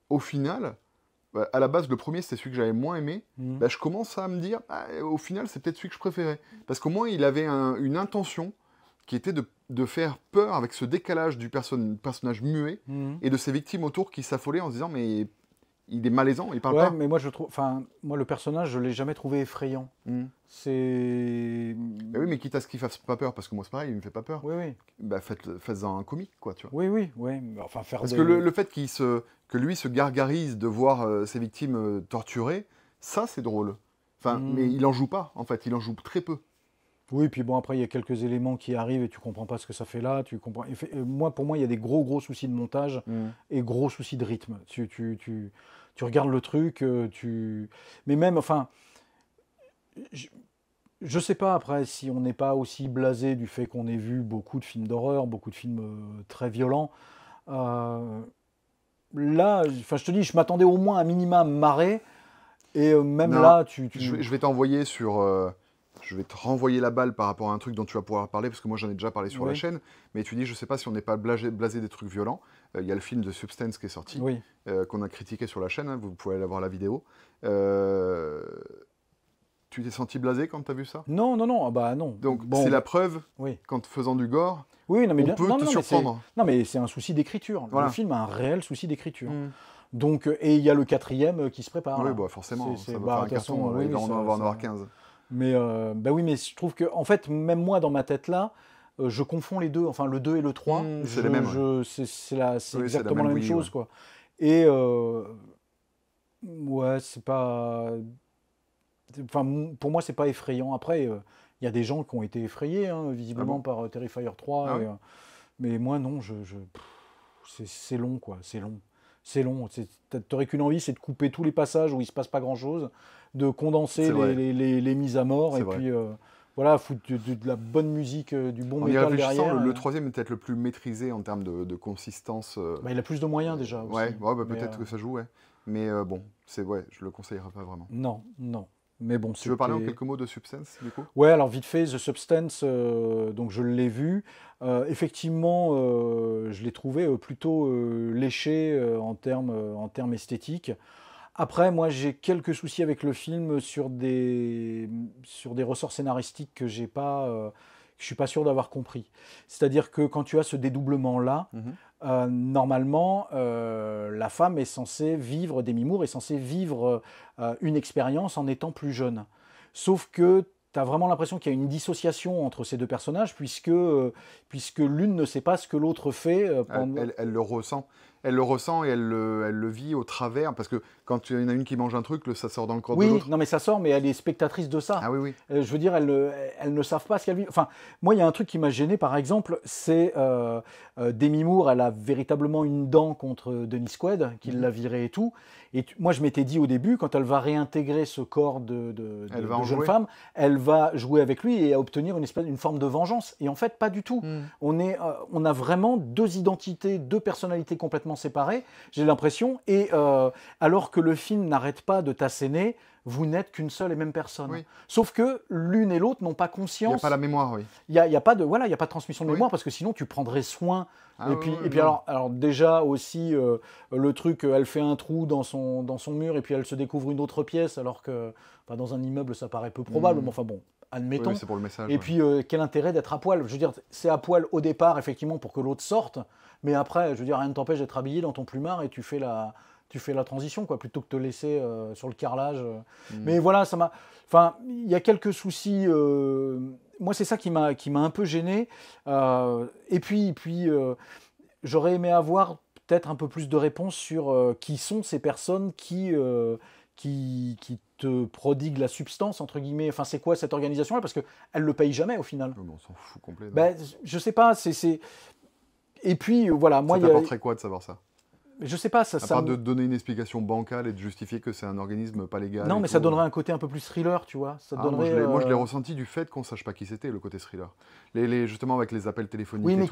Au final, bah, à la base, le premier, c'était celui que j'avais moins aimé. Mhm. Bah, je commence à me dire, ah, au final, c'est peut-être celui que je préférais. Parce qu'au moins, il avait une intention qui était de faire peur avec ce décalage du personnage muet Mhm. et de ses victimes autour qui s'affolaient en se disant, mais il est malaisant, il parle Ouais, pas. mais moi je trouve, enfin, moi le personnage, je l'ai jamais trouvé effrayant. Mm. C'est, Mais oui, mais quitte à ce qu'il fasse pas peur, parce que moi, c'est pareil, il me fait pas peur. oui, oui, Bah, faites-en un comique, quoi, tu vois. oui, oui, oui. Mais enfin, faire Parce des... que le fait que lui se gargarise de voir ses victimes torturées, ça, c'est drôle. Enfin, Mm. mais il en joue pas, en fait, il en joue très peu. Oui, puis bon, après, il y a quelques éléments qui arrivent et tu comprends pas ce que ça fait là. Tu comprends... pour moi, il y a des gros soucis de montage et gros soucis de rythme. Tu regardes le truc, mais même, enfin, je sais pas après si on n'est pas aussi blasé du fait qu'on ait vu beaucoup de films d'horreur, beaucoup de films très violents. Euh, Là, enfin, je te dis, je m'attendais au moins à minima à me marrer. Et même Non, là, je vais t'envoyer sur. Je vais te renvoyer la balle par rapport à un truc dont tu vas pouvoir parler, parce que moi j'en ai déjà parlé sur la Oui, chaîne, mais tu dis, je sais pas si on n'est pas blasé des trucs violents. Il y a le film de Substance qui est sorti, oui. qu'on a critiqué sur la chaîne, hein, vous pouvez aller voir la vidéo. Euh, Tu t'es senti blasé quand tu as vu ça? Non, non, non, ah bah non. Donc Bon, c'est la preuve oui. qu'en te faisant du gore, Oui, non, mais on bien, peut non, te non, mais surprendre. non, mais c'est un souci d'écriture. Voilà. Le film a un réel souci d'écriture. Mm. Donc, et il y a le quatrième qui se prépare. Oui, là. bah forcément, C'est- ça c'est- va bah, faire un de toute façon, carton, oui, il va oui, en avoir 15. Mais, bah oui, mais je trouve que, en fait, même moi, dans ma tête là, je confonds les deux, enfin le 2 et le 3. C'est les mêmes, ouais. C'est Oui, c'est la exactement même la même bouillie, chose, ouais. quoi. Et, ouais, c'est pas. Enfin, pour moi, c'est pas effrayant. Après, il y a des gens qui ont été effrayés, hein, Ah visiblement, bon? par Terrifier 3. Ah ouais? Mais moi, non, c'est long, quoi. C'est long. C'est long. T'aurais qu'une envie, c'est de couper tous les passages où il se passe pas grand-chose, de condenser les mises à mort, et puis voilà, foutre de la bonne musique, du bon métal derrière. Le troisième est peut-être le plus maîtrisé en termes de consistance. Bah, il a plus de moyens déjà. Aussi. Ouais, bah, peut-être que ça joue, ouais. Mais bon, je le conseillerais pas vraiment. Non, non. Mais bon, tu veux parler en quelques mots de Substance, du coup? Ouais, alors vite fait, The Substance, donc je l'ai vu. Effectivement, je l'ai trouvé plutôt léché en termes esthétiques. Après, moi, j'ai quelques soucis avec le film sur des ressorts scénaristiques que je suis pas sûr d'avoir compris. C'est-à-dire que quand tu as ce dédoublement-là, normalement, la femme est censée vivre, Demi Moore est censée vivre une expérience en étant plus jeune. Sauf que tu as vraiment l'impression qu'il y a une dissociation entre ces deux personnages, puisque l'une ne sait pas ce que l'autre fait. Elle le ressent. Elle le ressent et elle le vit au travers, parce que quand il y en a une qui mange un truc, ça sort dans le corps de l'autre. Oui, non mais ça sort, mais elle est spectatrice de ça. Ah oui, oui. Je veux dire, elles ne savent pas ce qu'elles vivent. Enfin, moi, il y a un truc qui m'a gêné, par exemple, c'est Demi Moore, elle a véritablement une dent contre Dennis Quaid, qui l'a virée et tout. Et moi, je m'étais dit au début, quand elle va réintégrer ce corps de jeune femme, elle va jouer avec lui et obtenir une forme de vengeance. Et en fait, pas du tout. On a vraiment deux identités, deux personnalités complètement séparées, j'ai l'impression. Et alors que le film n'arrête pas de t'asséner, vous n'êtes qu'une seule et même personne. Oui. Sauf que l'une et l'autre n'ont pas conscience. Il n'y a pas la mémoire, oui. Il n'y a pas de transmission de mémoire, parce que sinon tu prendrais soin. Et puis alors déjà aussi, le truc, elle fait un trou dans son mur et puis elle se découvre une autre pièce, alors que dans un immeuble ça paraît peu probable, mais enfin bon, admettons. Oui, c'est pour le message. Et puis quel intérêt d'être à poil? Je veux dire, c'est à poil au départ, effectivement, pour que l'autre sorte, mais après, je veux dire, rien ne t'empêche d'être habillé dans ton plumard et tu fais la transition, quoi, plutôt que de te laisser sur le carrelage. Mais voilà, ça m'a... Enfin, il y a quelques soucis. Moi, c'est ça qui m'a un peu gêné. Et puis j'aurais aimé avoir peut-être un peu plus de réponses sur qui sont ces personnes qui te prodiguent la substance, entre guillemets. Enfin, c'est quoi cette organisation-là? Parce qu'elle ne le paye jamais, au final. On s'en fout complètement. Ben, je sais pas, Et puis, voilà, moi... Ça t'apporterait quoi de savoir ça? Je sais pas, à part de donner une explication bancale et de justifier que c'est un organisme pas légal. Non, mais ça donnerait un côté un peu plus thriller, tu vois. Ça donnerait, moi, je l'ai ressenti du fait qu'on sache pas qui c'était, le côté thriller. Justement, avec les appels téléphoniques. Oui, mais et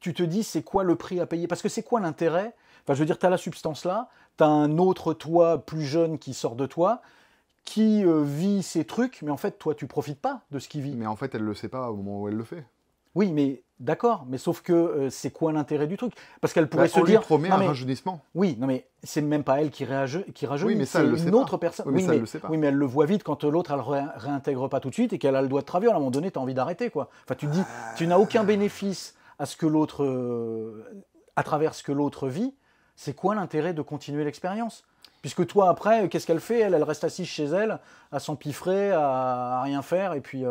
tu te dis, c'est quoi le prix à payer? Parce que c'est quoi l'intérêt? Enfin, je veux dire, tu as la substance là, tu as un autre toi plus jeune qui sort de toi, qui vit ces trucs, mais en fait, toi, tu profites pas de ce qu'il vit. Mais en fait, elle le sait pas au moment où elle le fait. Oui, mais d'accord, mais sauf que c'est quoi l'intérêt du truc? Parce qu'elle pourrait se dire... On lui promet un rajeunissement. Oui, non mais c'est même pas elle qui rajeunit, oui, mais ça, c'est une autre personne. Oui, mais ça, elle le sait pas. Oui, mais elle le voit vite quand l'autre, elle réintègre pas tout de suite et qu'elle a le doigt de travers. À un moment donné, tu as envie d'arrêter, quoi. Enfin, tu te dis, tu n'as aucun bénéfice à ce que l'autre, à travers ce que l'autre vit. C'est quoi l'intérêt de continuer l'expérience? Puisque toi, après, qu'est-ce qu'elle fait? Elle reste assise chez elle, à s'empiffrer, à rien faire, et puis...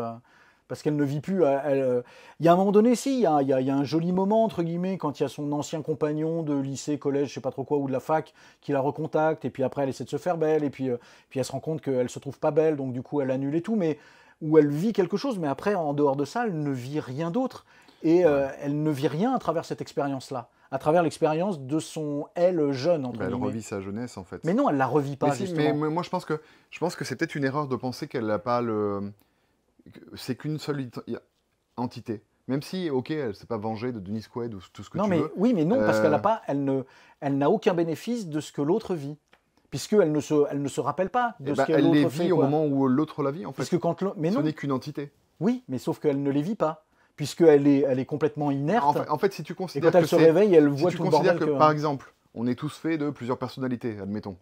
parce qu'elle ne vit plus. Il y a un moment donné, si, il y a un joli moment, entre guillemets, quand il y a son ancien compagnon de lycée, collège, je sais pas trop quoi, ou de la fac, qui la recontacte, et puis après elle essaie de se faire belle, et puis elle se rend compte qu'elle se trouve pas belle, donc du coup elle annule et tout, mais où elle vit quelque chose, mais après, en dehors de ça, elle ne vit rien d'autre. Et elle ne vit rien à travers cette expérience-là, à travers l'expérience de son elle jeune, entre guillemets. Elle revit sa jeunesse, en fait. Mais non, elle la revit pas, justement. Mais moi, je pense que c'est peut-être une erreur de penser qu'elle n'a pas le... C'est qu'une seule entité. Même si, ok, elle ne s'est pas vengée de Dennis Quaid ou tout ce que tu veux. Oui, mais non, parce elle n'a aucun bénéfice de ce que l'autre vit. Puisqu'elle ne se rappelle pas de ce que l'autre fait. Elle les vit au moment où l'autre la vit, en fait. Ce n'est qu'une entité. Oui, mais sauf qu'elle ne les vit pas. Puisqu'elle est complètement inerte. En fait, si tu considères et quand elle se réveille, elle voit tout le bordel. Par exemple, on est tous faits de plusieurs personnalités, admettons.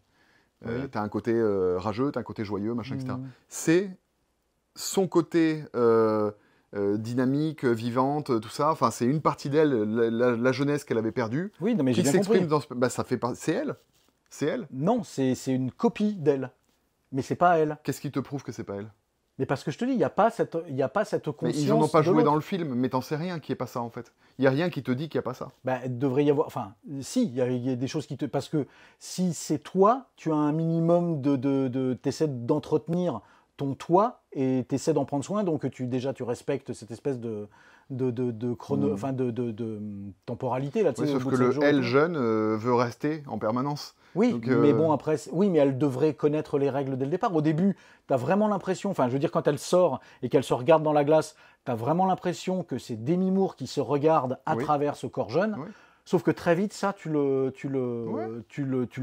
Tu as un côté rageux, tu as un côté joyeux, machin, etc. C'est son côté dynamique, vivante, tout ça. Enfin, c'est une partie d'elle, la jeunesse qu'elle avait perdue. Oui, non, mais j'ai bien compris. C'est elle. C'est elle. Non, c'est une copie d'elle. Mais c'est pas elle. Qu'est-ce qui te prouve que c'est pas elle? Mais parce que je te dis, il n'y a pas cette conscience. Mais ils n'en ont pas joué dans le film, mais t'en sais rien qu'il n'y ait pas ça, en fait. Il n'y a rien qui te dit qu'il n'y a pas ça. Il devrait y avoir... Enfin, si, il y a des choses qui te... Parce que si c'est toi, tu as un minimum t'essaies d'entretenir ton toit et tu essaies d'en prendre soin, donc tu respectes cette espèce de chrono, enfin de temporalité là. Ouais, sauf que elle jeune veut rester en permanence. Oui, donc, mais bon après, oui, mais elle devrait connaître les règles dès le départ. Au début, tu as vraiment l'impression, enfin je veux dire quand elle sort et qu'elle se regarde dans la glace, tu as vraiment l'impression que c'est Demi Moore qui se regarde à travers ce corps jeune. Oui. Sauf que très vite, ça, tu le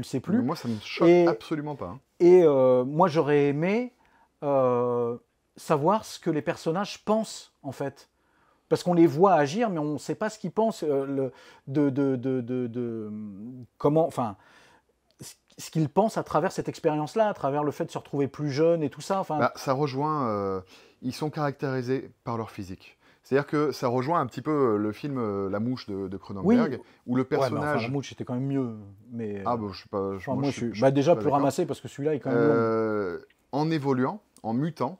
sais plus. Mais moi, ça me choque absolument pas. Et moi, j'aurais aimé savoir ce que les personnages pensent, en fait. Parce qu'on les voit agir, mais on ne sait pas ce qu'ils pensent, comment, enfin, ce qu'ils pensent à travers cette expérience-là, à travers le fait de se retrouver plus jeune et tout ça. Enfin, bah, ça rejoint, ils sont caractérisés par leur physique. C'est-à-dire que ça rejoint un petit peu le film La Mouche de Cronenberg, où le personnage... La Mouche était quand même mieux. Mais, ah, bah, je sais pas... moi, je suis déjà plus ramassé, parce que celui-là est quand même long. En évoluant, en mutant,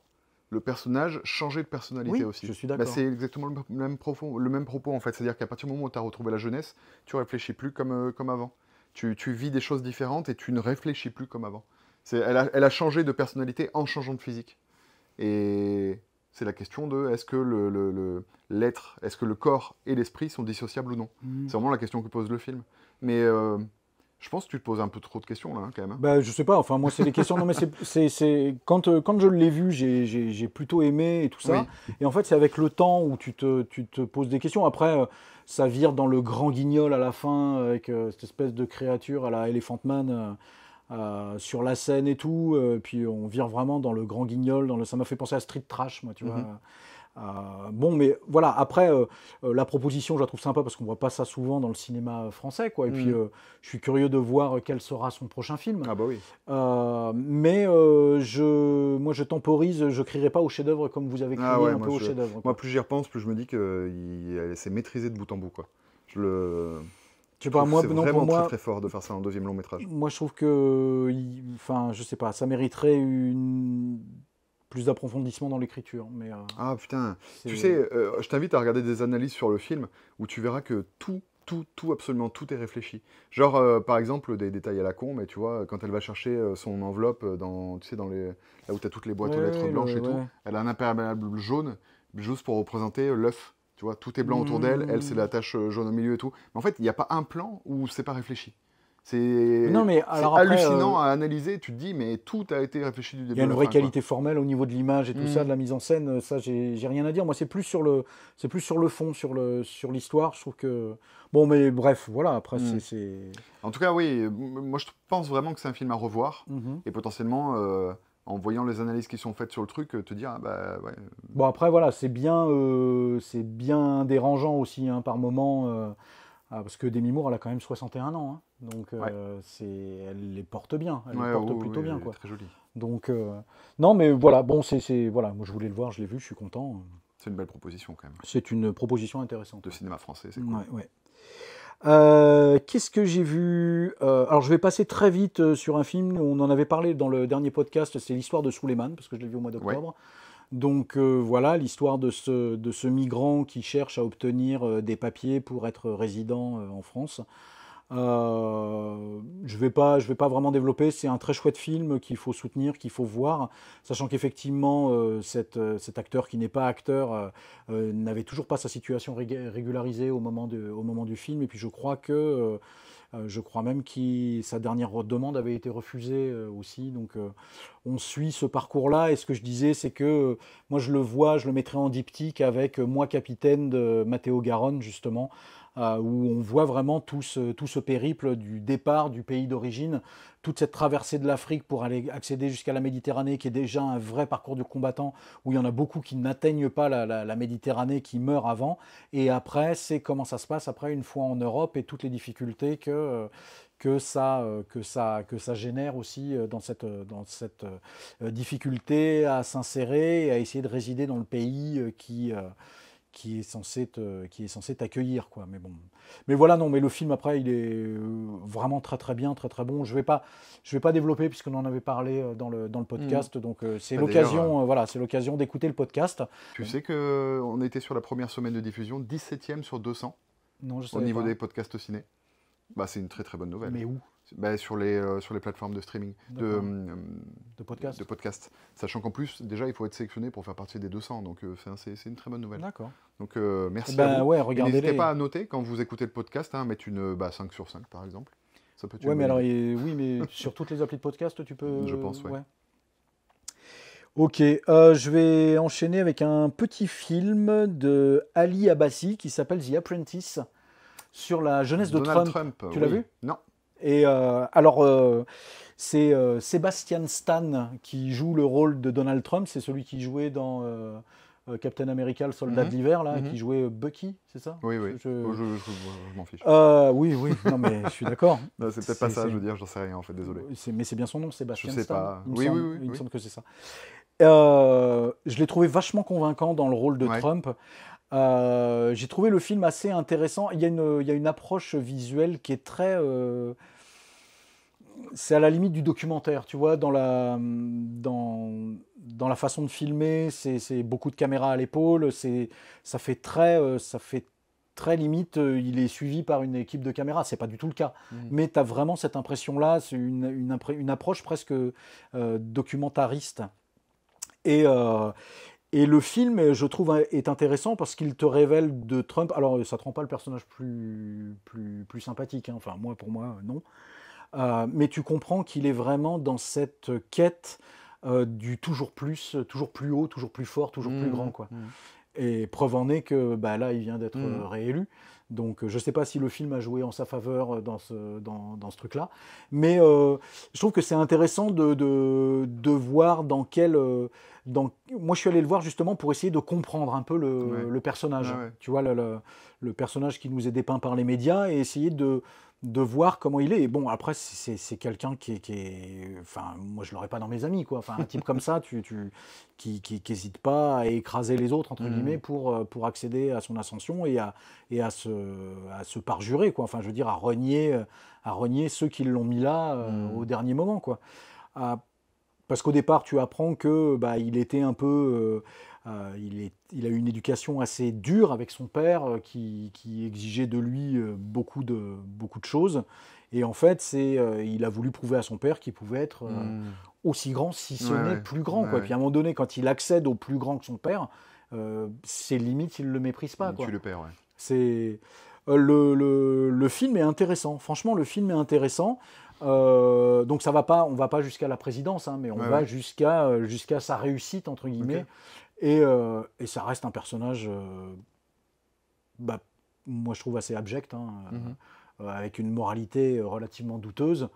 le personnage changeait de personnalité aussi. Je suis d'accord. Bah, c'est exactement le même propos, en fait. C'est-à-dire qu'à partir du moment où tu as retrouvé la jeunesse, tu réfléchis plus comme avant. Tu vis des choses différentes et tu ne réfléchis plus comme avant. Elle a changé de personnalité en changeant de physique. Et... c'est la question de est-ce que l'être, est-ce que le corps et l'esprit sont dissociables ou non. C'est vraiment la question que pose le film. Mais je pense que tu te poses un peu trop de questions là, quand même. Bah, je sais pas, enfin moi c'est des questions, non mais c'est quand je l'ai vu, j'ai plutôt aimé et tout ça. Oui. Et en fait c'est avec le temps où tu te poses des questions. Après ça vire dans le grand guignol à la fin avec cette espèce de créature à la Elephant Man. Sur la scène et tout, puis on vire vraiment dans le grand guignol, ça m'a fait penser à Street Trash, moi, tu vois. Bon, mais voilà, après, la proposition, je la trouve sympa parce qu'on voit pas ça souvent dans le cinéma français, quoi. Et puis, je suis curieux de voir quel sera son prochain film. Ah bah oui. Mais moi, je temporise, je crierai pas au chef-d'œuvre comme vous avez crié un peu au chef-d'œuvre. Moi, plus j'y repense, plus je me dis que c'est maîtrisé de bout en bout, quoi. C'est vraiment très très fort de faire ça en deuxième long métrage. Moi, je trouve que, enfin, je sais pas, ça mériterait plus d'approfondissement dans l'écriture. Mais ah putain, tu sais, je t'invite à regarder des analyses sur le film où tu verras que absolument tout est réfléchi. Genre, par exemple, des détails à la con, mais tu vois, quand elle va chercher son enveloppe là où tu as toutes les boîtes aux lettres blanches et tout, elle a un imperméable jaune, juste pour représenter l'œuf. Tu vois, tout est blanc autour d'elle, elle, c'est la tache jaune au milieu et tout. Mais en fait, il n'y a pas un plan où c'est pas réfléchi. C'est hallucinant à analyser. Tu te dis, mais tout a été réfléchi du début. Il y a une vraie qualité formelle au niveau de l'image et tout ça, de la mise en scène. Ça, j'ai rien à dire. Moi, c'est plus sur le fond, sur l'histoire. Je trouve que bon, mais bref, voilà. Après, c'est. En tout cas, oui. Moi, je pense vraiment que c'est un film à revoir et potentiellement. En voyant les analyses qui sont faites sur le truc, te dire, ah bah ouais. Bon, après, voilà, c'est bien dérangeant aussi, hein, par moment, parce que Demi Moore, elle a quand même 61 ans, hein, donc elle les porte bien, elle les porte plutôt bien, quoi. Très jolie. Donc, non, mais voilà, bon, voilà, moi je voulais le voir, je l'ai vu, je suis content. C'est une belle proposition, quand même. C'est une proposition intéressante. De cinéma français, c'est cool. Ouais. Qu'est-ce que j'ai vu alors je vais passer très vite sur un film, on en avait parlé dans le dernier podcast, c'est l'histoire de Suleiman, parce que je l'ai vu au mois d'octobre. Ouais. Donc voilà, l'histoire de ce migrant qui cherche à obtenir des papiers pour être résident en France. Je vais pas vraiment développer, c'est un très chouette film qu'il faut soutenir, qu'il faut voir, sachant qu'effectivement cet acteur qui n'est pas acteur n'avait toujours pas sa situation régularisée au moment du film, et puis je crois même que sa dernière demande avait été refusée aussi, donc on suit ce parcours-là, et ce que je disais, c'est que moi je le mettrais en diptyque avec Moi capitaine de Matteo Garonne, justement, où on voit vraiment tout ce périple du départ du pays d'origine, toute cette traversée de l'Afrique pour aller accéder jusqu'à la Méditerranée, qui est déjà un vrai parcours de combattant, où il y en a beaucoup qui n'atteignent pas la Méditerranée, qui meurent avant, et après, c'est comment ça se passe après, une fois en Europe, et toutes les difficultés que ça génère aussi dans cette difficulté à s'insérer et à essayer de résider dans le pays qui est censé t'accueillir, quoi. Mais bon, mais voilà, non, mais le film après il est vraiment très très bien, très très bon. Je vais pas développer puisqu'on en avait parlé dans le podcast, donc c'est l'occasion, voilà, c'est l'occasion d'écouter le podcast. Tu sais que on était sur la première semaine de diffusion, 17e sur 200. Non, je sais au niveau pas. des podcasts ciné. Bah, c'est une très très bonne nouvelle. Mais où? Bah, sur les plateformes de streaming, De podcast. de podcast. Sachant qu'en plus, déjà, il faut être sélectionné pour faire partie des 200, donc c'est une très bonne nouvelle. D'accord. Donc merci à Ben vous. ouais, Et regardez-les. n'hésitez pas à noter quand vous écoutez le podcast, hein, mettre une 5 sur 5 par exemple. Ça peut être Ouais, une mais bonne alors, idée. oui, mais sur toutes les applis de podcast, tu peux. Je pense, ouais. Ok, je vais enchaîner avec un petit film de Ali Abbasi qui s'appelle The Apprentice sur la jeunesse de Donald Trump. Tu l'as oui. vu? Non. Et c'est Sebastian Stan qui joue le rôle de Donald Trump. C'est celui qui jouait dans Captain America, le soldat de l'hiver, là, qui jouait Bucky, c'est ça? Oui, oui. Je m'en fiche. Oui, oui, non, mais je suis d'accord. Non, c'est peut-être pas ça, je veux dire, j'en sais rien en fait, désolé. Mais c'est bien son nom, Sebastian Je sais Stan. pas. Il me Oui, semble, oui, oui, il me oui. semble que c'est ça. Je l'ai trouvé vachement convaincant dans le rôle de Ouais. Trump. J'ai trouvé le film assez intéressant. Il y a une approche visuelle qui est très... c'est à la limite du documentaire, tu vois, dans la façon de filmer. C'est beaucoup de caméras à l'épaule. Ça fait très limite, il est suivi par une équipe de caméras. C'est pas du tout le cas. Mais tu as vraiment cette impression-là. C'est une approche presque documentariste. Et le film, je trouve, est intéressant parce qu'il te révèle de Trump. Alors, ça ne te rend pas le personnage plus sympathique, hein. Enfin, pour moi, non. Mais tu comprends qu'il est vraiment dans cette quête du toujours plus haut, toujours plus fort, toujours plus grand, quoi. Et preuve en est que bah, là, il vient d'être réélu. Donc, je ne sais pas si le film a joué en sa faveur dans ce truc-là. Mais je trouve que c'est intéressant de voir dans quel... Moi, je suis allé le voir justement pour essayer de comprendre un peu le personnage. Ouais, ouais. Tu vois, le personnage qui nous est dépeint par les médias et essayer de voir comment il est. Et bon, après, c'est quelqu'un qui est... Enfin, moi, je ne l'aurais pas dans mes amis, quoi. Enfin, un type comme ça, qui n'hésite pas à écraser les autres, entre guillemets, pour accéder à son ascension et à se parjurer, quoi. Enfin, je veux dire, à renier ceux qui l'ont mis là au dernier moment, quoi. Parce qu'au départ, tu apprends que bah, il était un peu... il a eu une éducation assez dure avec son père qui exigeait de lui beaucoup de choses. Et en fait, il a voulu prouver à son père qu'il pouvait être aussi grand, si ce n'est plus grand. Quoi. Et puis à un moment donné, quand il accède au plus grand que son père, c'est limite, il ne le méprise pas. Quoi. Tu le perds, ouais. C'est, le film est intéressant. Franchement, le film est intéressant. Donc on va pas jusqu'à la présidence, hein, mais on va jusqu'à sa réussite, entre guillemets. Okay. Et ça reste un personnage, bah, moi je trouve assez abject, hein, avec une moralité relativement douteuse.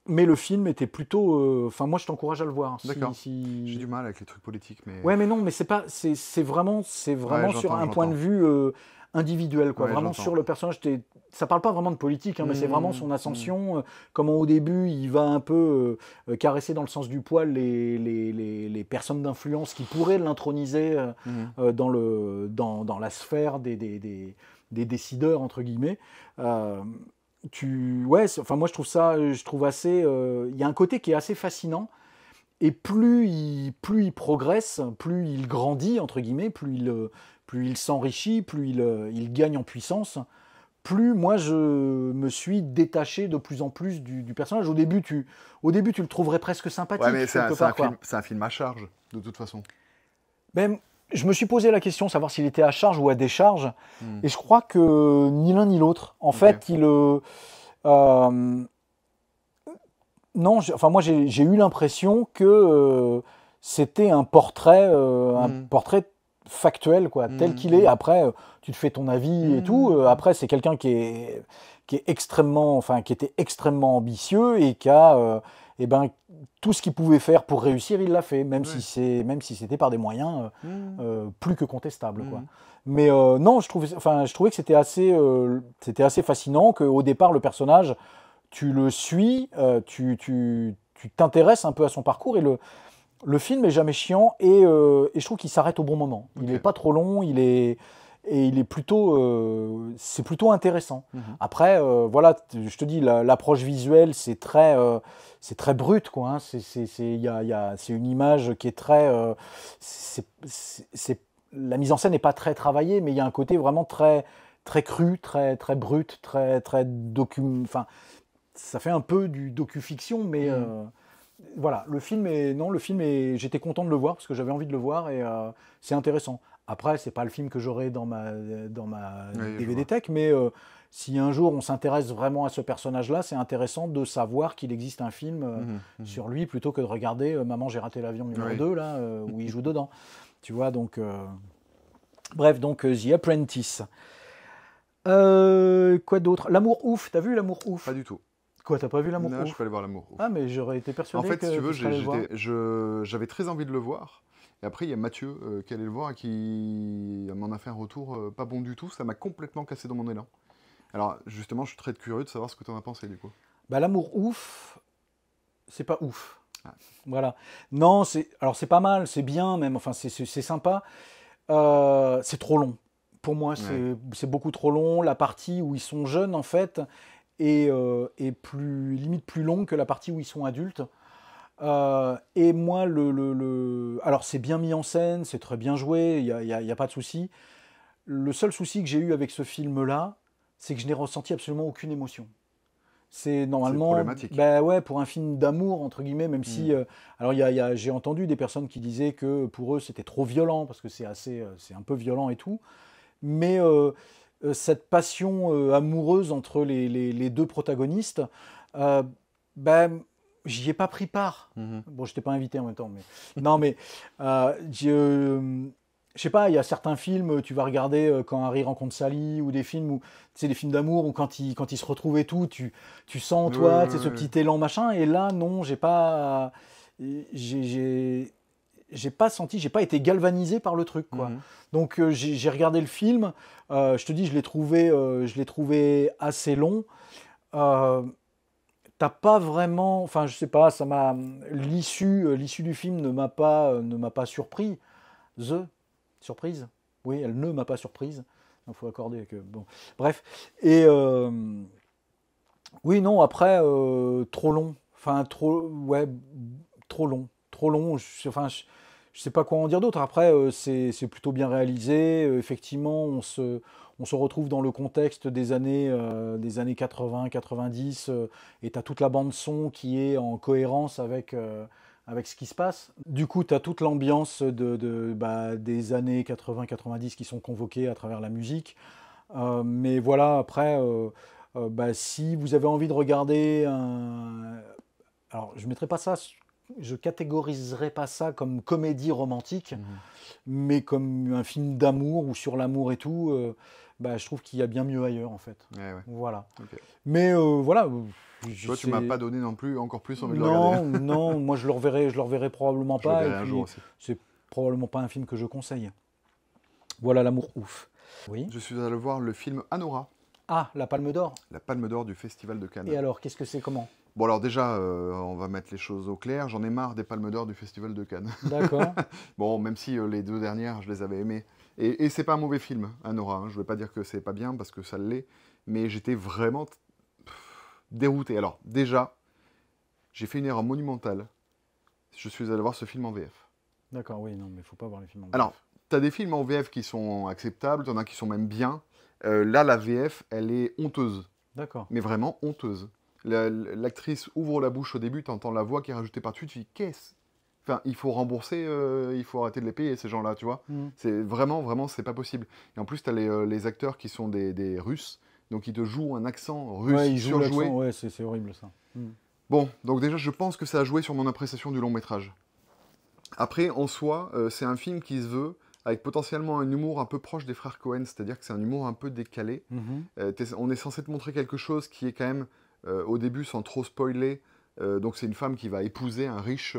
Mais le film était plutôt... Enfin, moi je t'encourage à le voir. D'accord. J'ai du mal avec les trucs politiques, mais... Ouais, mais non, mais c'est vraiment sur un point de vue individuel, quoi. Vraiment sur le personnage. Ça parle pas vraiment de politique, hein, mais c'est vraiment son ascension. Comment au début il va un peu caresser dans le sens du poil les personnes d'influence qui pourraient l'introniser dans la sphère des décideurs, entre guillemets. Enfin, moi je trouve assez. Il y a un côté qui est assez fascinant. Et plus il progresse, plus il grandit, entre guillemets, plus il s'enrichit, plus il gagne en puissance, plus moi je me suis détaché de plus en plus du personnage. Au début, tu le trouverais presque sympathique. Ouais, mais c'est un film à charge, de toute façon. Ben, je me suis posé la question, savoir s'il était à charge ou à décharge, et je crois que ni l'un ni l'autre. En fait, non, moi j'ai eu l'impression que c'était un portrait factuel, quoi, tel qu'il est. Après, tu te fais ton avis et tout. Après, c'est quelqu'un qui était extrêmement ambitieux et qui a, tout ce qu'il pouvait faire pour réussir, il l'a fait, même si c'était par des moyens plus que contestables, quoi. Mais non, je trouvais que c'était assez fascinant qu'au départ le personnage, tu le suis, tu t'intéresses un peu à son parcours et le film est jamais chiant et je trouve qu'il s'arrête au bon moment. Il n'est pas trop long, c'est plutôt intéressant. Après, voilà, je te dis, l'approche visuelle, c'est très brut, quoi. Hein. C'est une image qui est très, la mise en scène n'est pas très travaillée, mais il y a un côté vraiment très très cru, très, très brut, très, très enfin, ça fait un peu du docu-fiction, mais voilà, le film est, j'étais content de le voir parce que j'avais envie de le voir et c'est intéressant. Après, c'est pas le film que j'aurai dans ma Oui, je DVD vois. Tech, mais si un jour on s'intéresse vraiment à ce personnage-là, c'est intéressant de savoir qu'il existe un film Mhm, mhm. sur lui plutôt que de regarder Maman, j'ai raté l'avion numéro Oui. 2 là, où il joue dedans. Tu vois, donc. Bref, donc The Apprentice. Quoi d'autre? L'amour ouf, t'as vu l'amour Pas ouf? du tout. Quoi, t'as pas vu l'amour Non, je suis pas ouf? allé voir l'amour. Ah, mais j'aurais été En persuadé fait, si tu que veux, tu serais allé le voir. j'avais très envie de le voir. Et après, il y a Mathieu qui allait le voir et qui m'en a fait un retour pas bon du tout. Ça m'a complètement cassé dans mon élan. Alors, justement, je suis très curieux de savoir ce que tu en as pensé, du coup. Bah, l'amour ouf, c'est pas ouf. Ah. Voilà. Non, alors c'est pas mal, c'est bien même, enfin c'est sympa. C'est trop long. Pour moi, Ouais. c'est beaucoup trop long. La partie où ils sont jeunes, en fait, est limite plus longue que la partie où ils sont adultes. Et moi, alors c'est bien mis en scène, c'est très bien joué, il y a pas de souci. Le seul souci que j'ai eu avec ce film-là, c'est que je n'ai ressenti absolument aucune émotion. C'est C'est normalement, problématique. ben ouais, pour un film d'amour, entre guillemets, même Hmm. si. Alors, j'ai entendu des personnes qui disaient que pour eux, c'était trop violent, parce que c'est un peu violent et tout. Mais cette passion amoureuse entre les deux protagonistes, euh, ben, j'y ai pas pris part. Mhm. Bon, je n'étais pas invité en même temps, mais. Non, mais. Je sais pas, il y a certains films, tu vas regarder quand Harry rencontre Sally, ou des films où, des films d'amour où quand ils se retrouvent et tout, tu sens, Ouais, toi, ouais, ce ouais. petit élan machin, et là, non, j'ai pas. J'ai j'ai pas senti, j'ai pas été galvanisé par le truc, quoi. Mhm. Donc j'ai regardé le film, je te dis, je l'ai trouvé assez long. Euh, T'as pas vraiment, enfin je sais pas, l'issue du film ne m'a pas surpris. The surprise, oui, elle ne m'a pas surprise. Il faut accorder que bon, bref. Et oui, non, après trop long, enfin trop, ouais, trop long, trop long. Enfin, je sais pas quoi en dire d'autre. Après, c'est plutôt bien réalisé. Effectivement, on se retrouve dans le contexte des années 80, 90, et tu as toute la bande son qui est en cohérence avec ce qui se passe. Du coup, tu as toute l'ambiance des années 80, 90 qui sont convoquées à travers la musique. Mais voilà, après, si vous avez envie de regarder un. Alors, je catégoriserai pas ça comme comédie romantique, Mhm. mais comme un film d'amour ou sur l'amour et tout, je trouve qu'il y a bien mieux ailleurs, en fait. Ouais, ouais. Voilà. Ok. Mais voilà, je Toi, tu m'as pas sais. donné non plus encore plus envie de le regarder. Non, non, moi je le reverrai probablement Je le pas, et verrai un jour puis aussi. c'est probablement pas un film que je conseille. Voilà l'amour ouf. Oui. Je suis allé voir le film Anora, Ah, la Palme d'Or. la Palme d'Or du Festival de Et Cannes. alors, qu'est-ce que c'est, comment? Bon, alors déjà, on va mettre les choses au clair. J'en ai marre des Palmes d'Or du Festival de Cannes. D'accord. Bon, même si les deux dernières, je les avais aimées. Et c'est pas un mauvais film, Anora. Hein. Je ne veux pas dire que c'est pas bien, parce que ça l'est. Mais j'étais vraiment dérouté. Alors, déjà, j'ai fait une erreur monumentale. Je suis allé voir ce film en VF. D'accord, oui, non, mais il faut pas voir les films en Alors, VF. tu as des films en VF qui sont acceptables, t'en as qui sont même bien. Là, la VF, elle est honteuse. D'accord. Mais vraiment honteuse. L'actrice ouvre la bouche au début, t'entends la voix qui est rajoutée par-dessus, tu dis qu'est-ce? Enfin, il faut rembourser, il faut arrêter de les payer, ces gens-là, tu vois. Mhm. C'est vraiment, vraiment, c'est pas possible. Et en plus, t'as les acteurs qui sont des Russes, donc ils te jouent un accent Ouais, russe il joue l'accent, surjoué. ouais, c'est horrible ça. Mhm. Bon, donc déjà, je pense que ça a joué sur mon appréciation du long métrage. Après, en soi, c'est un film qui se veut avec potentiellement un humour un peu proche des frères Cohen, c'est-à-dire que c'est un humour un peu décalé. Mhm. On est censé te montrer quelque chose qui est quand même, au début, sans trop spoiler, donc c'est une femme qui va épouser un riche,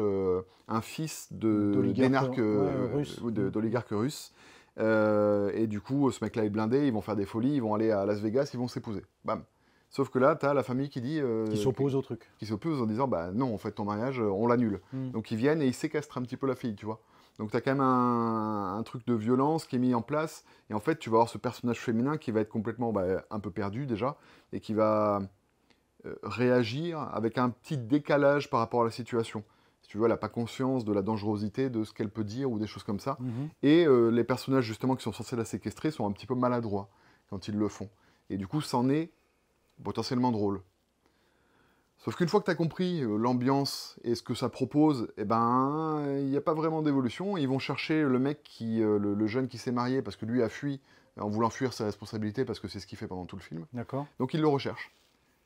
un fils D'oligarque, d'énarque, ouais, russe. ou Mhm. d'oligarque russe. Et du coup, ce mec-là est blindé, ils vont faire des folies, ils vont aller à Las Vegas, ils vont s'épouser. Bam. Sauf que là, t'as la famille qui dit, Qui s'oppose au truc. qui s'oppose en disant, bah non, en fait, ton mariage, on l'annule. Mhm. Donc ils viennent et ils séquestrent un petit peu la fille, tu vois. Donc tu as quand même un truc de violence qui est mis en place. Et en fait, tu vas avoir ce personnage féminin qui va être complètement un peu perdu déjà. Et qui va réagir avec un petit décalage par rapport à la situation. Si tu veux, elle n'a pas conscience de la dangerosité de ce qu'elle peut dire ou des choses comme ça. Mhm. Et les personnages justement qui sont censés la séquestrer sont un petit peu maladroits. quand ils le font. Et du coup, c'en est potentiellement drôle. Sauf qu'une fois que tu as compris l'ambiance et ce que ça propose, eh ben, il n'y a pas vraiment d'évolution. Ils vont chercher le mec, le jeune qui s'est marié, parce que lui a fui, en voulant fuir ses responsabilités, parce que c'est ce qu'il fait pendant tout le film. D'accord. Donc ils le recherchent.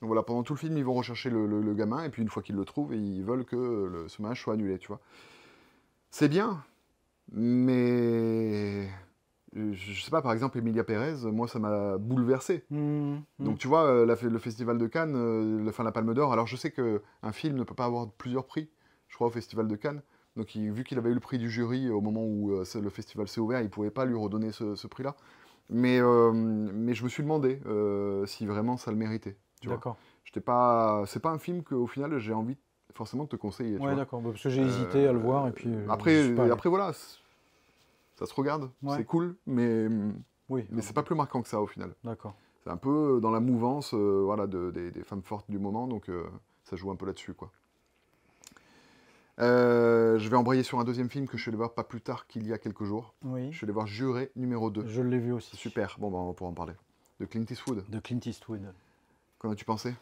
Donc voilà, pendant tout le film, ils vont rechercher le gamin, et puis une fois qu'ils le trouvent, ils veulent que ce mariage soit annulé, tu vois. C'est bien, mais... Je sais pas, par exemple, Emilia Pérez, moi, ça m'a bouleversé. Donc, tu vois, le Festival de Cannes, la Palme d'Or, alors je sais qu'un film ne peut pas avoir plusieurs prix, je crois, au Festival de Cannes. Donc, vu qu'il avait eu le prix du jury au moment où le festival s'est ouvert, il ne pouvait pas lui redonner ce prix-là. Mais je me suis demandé si vraiment ça le méritait. D'accord. C'est pas un film qu'au final, j'ai envie forcément de te conseiller. Ouais, d'accord, parce que j'ai hésité à le voir, et puis... après, voilà... Ça se regarde, c'est cool, mais c'est pas plus marquant que ça au final. D'accord. C'est un peu dans la mouvance voilà, des femmes fortes du moment, donc ça joue un peu là-dessus, quoi. Je vais embrayer sur un deuxième film que je suis allé voir pas plus tard qu'il y a quelques jours. Oui. Je suis allé voir Juré numéro 2. Je l'ai vu aussi. Super, bon, on va pouvoir en parler. De Clint Eastwood. De Clint Eastwood. Qu'en as-tu pensé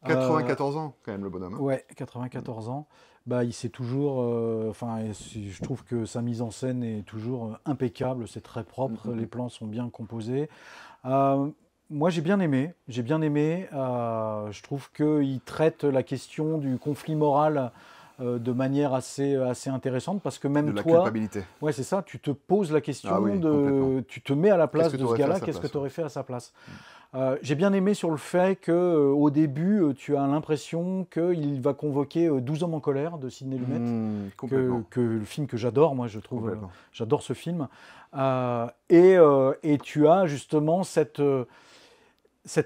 94 ans, quand même, le bonhomme. Hein. Ouais, 94 ans. Bah, il s'est toujours... je trouve que sa mise en scène est toujours impeccable, c'est très propre, les plans sont bien composés. Moi, j'ai bien aimé. Je trouve qu'il traite la question du conflit moral de manière assez intéressante, parce que même de la toi... culpabilité. Ouais, c'est ça, tu te poses la question, complètement. tu te mets à la place de ce gars-là, qu'est-ce que tu aurais fait à sa place j'ai bien aimé sur le fait qu'au début, tu as l'impression qu'il va convoquer 12 hommes en colère de Sidney Lumet, que le film que j'adore, moi je trouve, j'adore ce film. Et tu as justement cette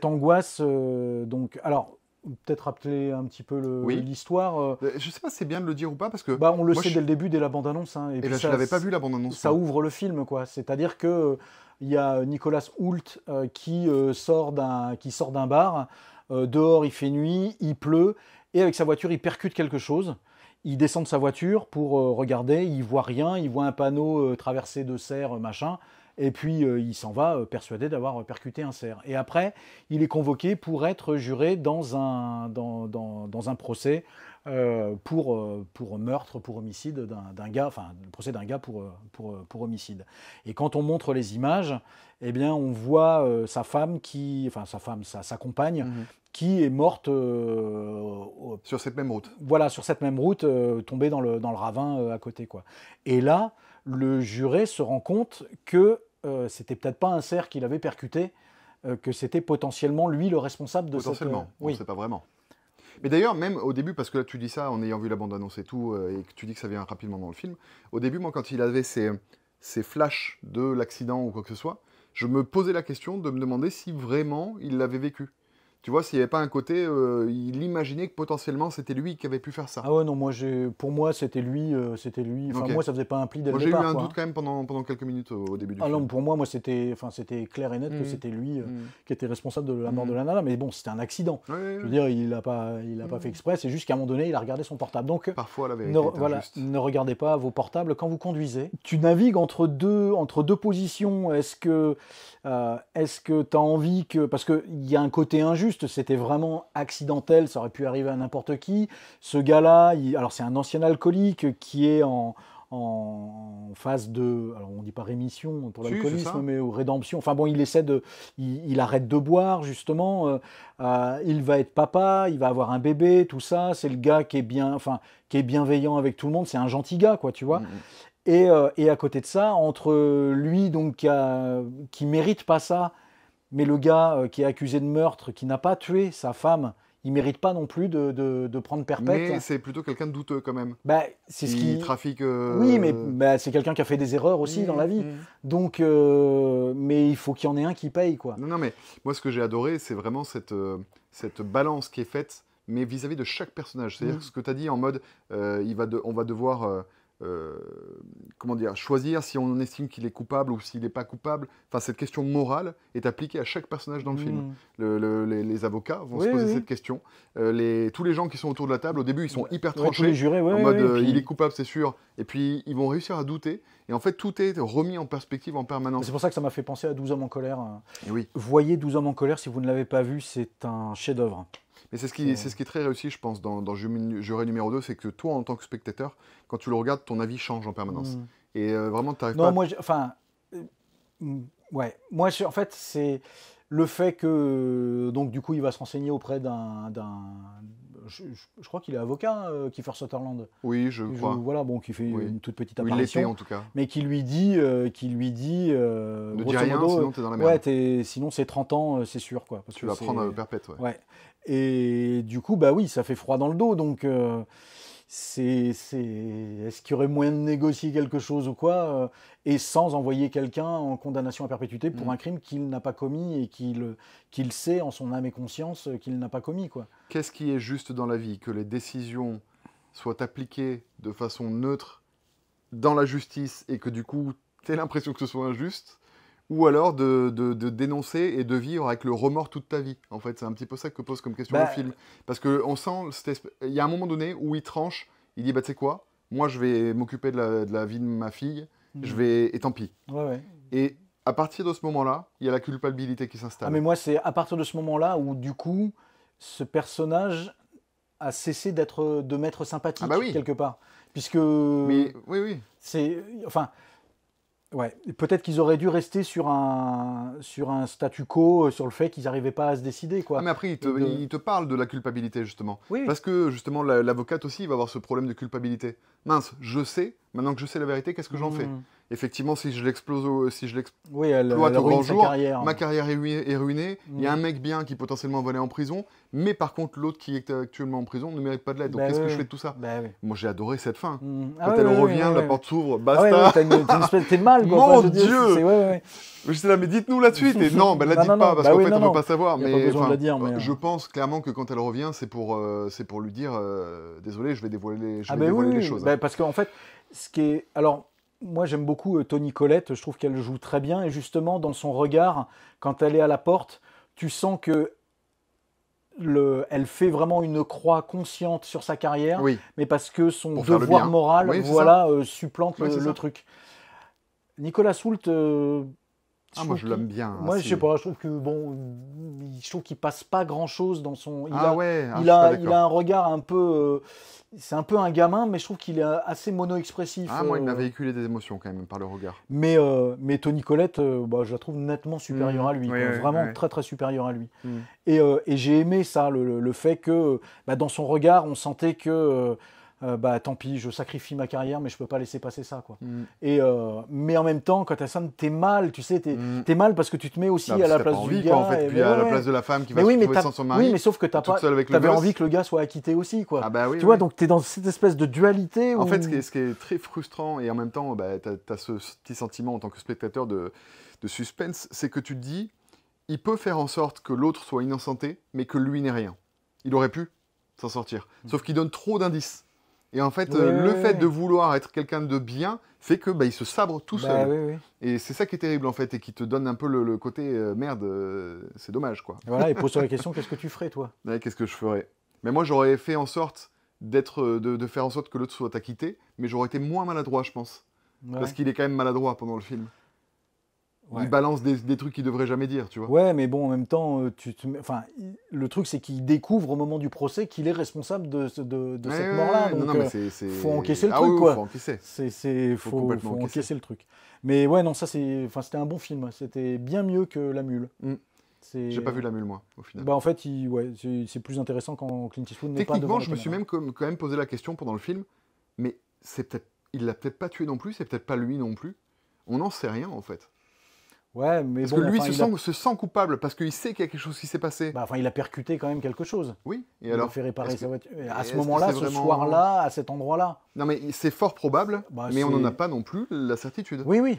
angoisse. Donc, alors, peut-être rappeler un petit peu l'histoire. Je sais pas si c'est bien de le dire ou pas, parce que... on le sait dès le début, dès la bande-annonce. Hein, et puis je l'avais pas vu, la bande-annonce. Ça ouvre le film, quoi. C'est-à-dire que... Il y a Nicolas Hoult qui sort d'un bar. Dehors, il fait nuit, il pleut. Et avec sa voiture, il percute quelque chose. Il descend de sa voiture pour regarder. Il voit rien. Il voit un panneau traversé de cerfs, machin. Et puis, il s'en va persuadé d'avoir percuté un cerf. Et après, il est convoqué pour être juré dans un procès pour meurtre, pour homicide d'un gars, enfin, le procès d'un gars pour homicide. Et quand on montre les images, eh bien, on voit sa compagne, qui est morte sur cette même route. Voilà, sur cette même route, tombée dans le ravin à côté, quoi. Et là, le juré se rend compte que c'était peut-être pas un cerf qu'il avait percuté, que c'était potentiellement lui le responsable de potentiellement, on ne sait pas vraiment. Mais d'ailleurs, même au début, parce que là tu dis ça en ayant vu la bande-annonce et tout, et que tu dis que ça vient rapidement dans le film, au début, moi, quand il avait ces flashs de l'accident ou quoi que ce soit, je me posais la question de me demander si vraiment il l'avait vécu. Tu vois, s'il n'y avait pas un côté, il imaginait que potentiellement c'était lui qui avait pu faire ça. Ah ouais, non, pour moi c'était lui. Enfin, moi, ça faisait pas un pli dès le départ. Moi, j'ai eu un doute quand même pendant quelques minutes au début du film. Non, pour moi, c'était clair et net que c'était lui qui était responsable de la mort de la nana. Mais bon, c'était un accident. Je veux dire, il n'a pas fait exprès. C'est juste qu'à un moment donné, il a regardé son portable. Donc, parfois, la vérité est injuste. Ne regardez pas vos portables quand vous conduisez. Tu navigues entre deux positions. Est-ce que tu as envie que... Parce qu'il y a un côté injuste. C'était vraiment accidentel, ça aurait pu arriver à n'importe qui. Ce gars-là, alors c'est un ancien alcoolique qui est en phase de, alors on dit pas rémission pour l'alcoolisme, mais rédemption. Enfin bon, il arrête de boire justement. Il va être papa, il va avoir un bébé, tout ça. C'est le gars qui est bienveillant avec tout le monde. C'est un gentil gars, quoi, tu vois. Et à côté de ça, entre lui donc qui mérite pas ça, mais le gars qui est accusé de meurtre, qui n'a pas tué sa femme, il ne mérite pas non plus de prendre perpète. Mais c'est plutôt quelqu'un de douteux quand même. C'est ce qui trafique... Oui, mais c'est quelqu'un qui a fait des erreurs aussi dans la vie. Donc, mais il faut qu'il y en ait un qui paye, quoi. Non, mais moi, ce que j'ai adoré, c'est vraiment cette balance qui est faite, mais vis-à-vis de chaque personnage. C'est-à-dire ce que tu as dit en mode, on va devoir comment dire, choisir si on estime qu'il est coupable ou s'il n'est pas coupable. Enfin, cette question morale est appliquée à chaque personnage dans le film. Les avocats vont se poser cette question. Tous les gens qui sont autour de la table, au début, ils sont hyper tranchés, tous les jurés, en mode puis... il est coupable, c'est sûr. Et puis, ils vont réussir à douter. Et en fait, tout est remis en perspective en permanence. C'est pour ça que ça m'a fait penser à 12 hommes en colère. Et oui. Voyez 12 hommes en colère, si vous ne l'avez pas vu, c'est un chef-d'œuvre. Mais c'est ce qui est très réussi, je pense, dans Juré numéro 2, c'est que toi, en tant que spectateur, quand tu le regardes, ton avis change en permanence. Et vraiment, tu n'arrives pas... Non, moi, moi, en fait, c'est le fait que, donc, du coup, il va se renseigner auprès d'un... Je crois qu'il est avocat, Kiefer Sutherland. Oui, je crois. Voilà, bon, qui fait une toute petite apparition. Il l'était, en tout cas. Mais qui lui dit... ne dis rien, sinon t'es dans la merde. Ouais, sinon c'est 30 ans, c'est sûr, quoi. Parce tu vas prendre perpète, ouais. Et du coup, bah oui, ça fait froid dans le dos, donc... Est-ce qu'il y aurait moyen de négocier quelque chose ou quoi, et sans envoyer quelqu'un en condamnation à perpétuité pour un crime qu'il n'a pas commis et qu'il sait en son âme et conscience qu'il n'a pas commis, quoi. Qu'est-ce qui est juste dans la vie? Que les décisions soient appliquées de façon neutre dans la justice et que du coup, tu aies l'impression que ce soit injuste, ou alors de dénoncer et de vivre avec le remords toute ta vie. En fait, c'est un petit peu ça que pose comme question le film. Parce qu'on sent... Il y a un moment donné où il tranche, il dit, bah tu sais quoi, moi je vais m'occuper de la vie de ma fille, et tant pis. Et à partir de ce moment-là, il y a la culpabilité qui s'installe. Ah, mais moi, c'est à partir de ce moment-là où, du coup, ce personnage a cessé de m'être sympathique, quelque part. Puisque... Mais, oui. C'est... Enfin... Ouais, peut-être qu'ils auraient dû rester sur un statu quo, sur le fait qu'ils n'arrivaient pas à se décider, quoi. Ah, mais après, il te parle de la culpabilité, justement. Oui. Parce que, justement, l'avocate aussi, il va avoir ce problème de culpabilité. Mince, je sais, maintenant que je sais la vérité, qu'est-ce que j'en fais? Effectivement, si je l'exploite au grand jour, ma carrière est ruinée. Il y a un mec bien qui potentiellement va aller en prison, mais par contre, l'autre qui est actuellement en prison ne mérite pas de l'aide. Donc, qu'est-ce que je fais de tout ça? Moi, j'ai adoré cette fin. Quand elle revient, la porte s'ouvre, basta. T'es mal, quoi. Mon Dieu! J'étais là, mais dites-nous la suite. Et non, la dites pas, parce qu'en fait, on ne peut pas savoir. Mais je pense clairement que quand elle revient, c'est pour lui dire désolé, je vais dévoiler les choses. Parce qu'en fait, ce qui est... Alors, moi, j'aime beaucoup Toni Collette. Je trouve qu'elle joue très bien. Et justement, dans son regard, quand elle est à la porte, tu sens que elle fait vraiment une croix consciente sur sa carrière, mais parce que son devoir moral supplante le truc. Nicolas Soult... moi je l'aime bien. Moi je sais pas, je trouve que je trouve qu'il passe pas grand chose dans son. Il a un regard un peu. C'est un peu un gamin, mais je trouve qu'il est assez mono-expressif. Moi il m'a véhiculé des émotions quand même par le regard. Mais Toni Collette, je la trouve nettement supérieure à lui, vraiment très très supérieure à lui. Et j'ai aimé ça, le fait que dans son regard, on sentait que. Tant pis, je sacrifie ma carrière, mais je peux pas laisser passer ça, quoi. Mais en même temps, quand t'as ça, t'es mal, tu sais, t'es mal parce que tu te mets aussi à la place du gars. En fait, puis à la place de la femme qui va se retrouver sans son mari. Oui, mais sauf que t'avais envie que le gars soit acquitté aussi, quoi. Tu vois, donc t'es dans cette espèce de dualité. En fait, ce qui est très frustrant, et en même temps, t'as ce petit sentiment en tant que spectateur de suspense, c'est que tu te dis, il peut faire en sorte que l'autre soit innocenté, mais que lui n'ait rien. Il aurait pu s'en sortir. Sauf qu'il donne trop d'indices. Et en fait, le fait de vouloir être quelqu'un de bien fait que il se sabre tout seul. Et c'est ça qui est terrible en fait, et qui te donne un peu le côté merde, c'est dommage quoi. Voilà, et pose-toi la question, qu'est-ce que tu ferais toi? Qu'est-ce que je ferais? Mais moi j'aurais fait en sorte de faire en sorte que l'autre soit acquitté, mais j'aurais été moins maladroit je pense. Parce qu'il est quand même maladroit pendant le film. Il balance des trucs qu'il devrait jamais dire, tu vois. Ouais, mais bon, en même temps, le truc, c'est qu'il découvre au moment du procès qu'il est responsable de cette mort-là. Donc, faut encaisser le truc, quoi. Faut encaisser. Faut encaisser le truc. Mais ouais, non, ça, c'était un bon film. C'était bien mieux que La Mule. J'ai pas vu La Mule, moi, au final. En fait, c'est plus intéressant quand Clint Eastwood n'est pas devant Techniquement, je me suis même quand même posé la question pendant le film, mais il l'a peut-être pas tué non plus, c'est peut-être pas lui non plus. On n'en sait rien, en fait. Ouais, mais parce que lui se sent coupable, parce qu'il sait qu'il y a quelque chose qui s'est passé. Il a percuté quand même quelque chose. Oui, et alors, il a fait réparer sa voiture. À ce moment-là, ce soir-là, à cet endroit-là. Non, mais c'est fort probable, mais on n'en a pas non plus la certitude. Oui.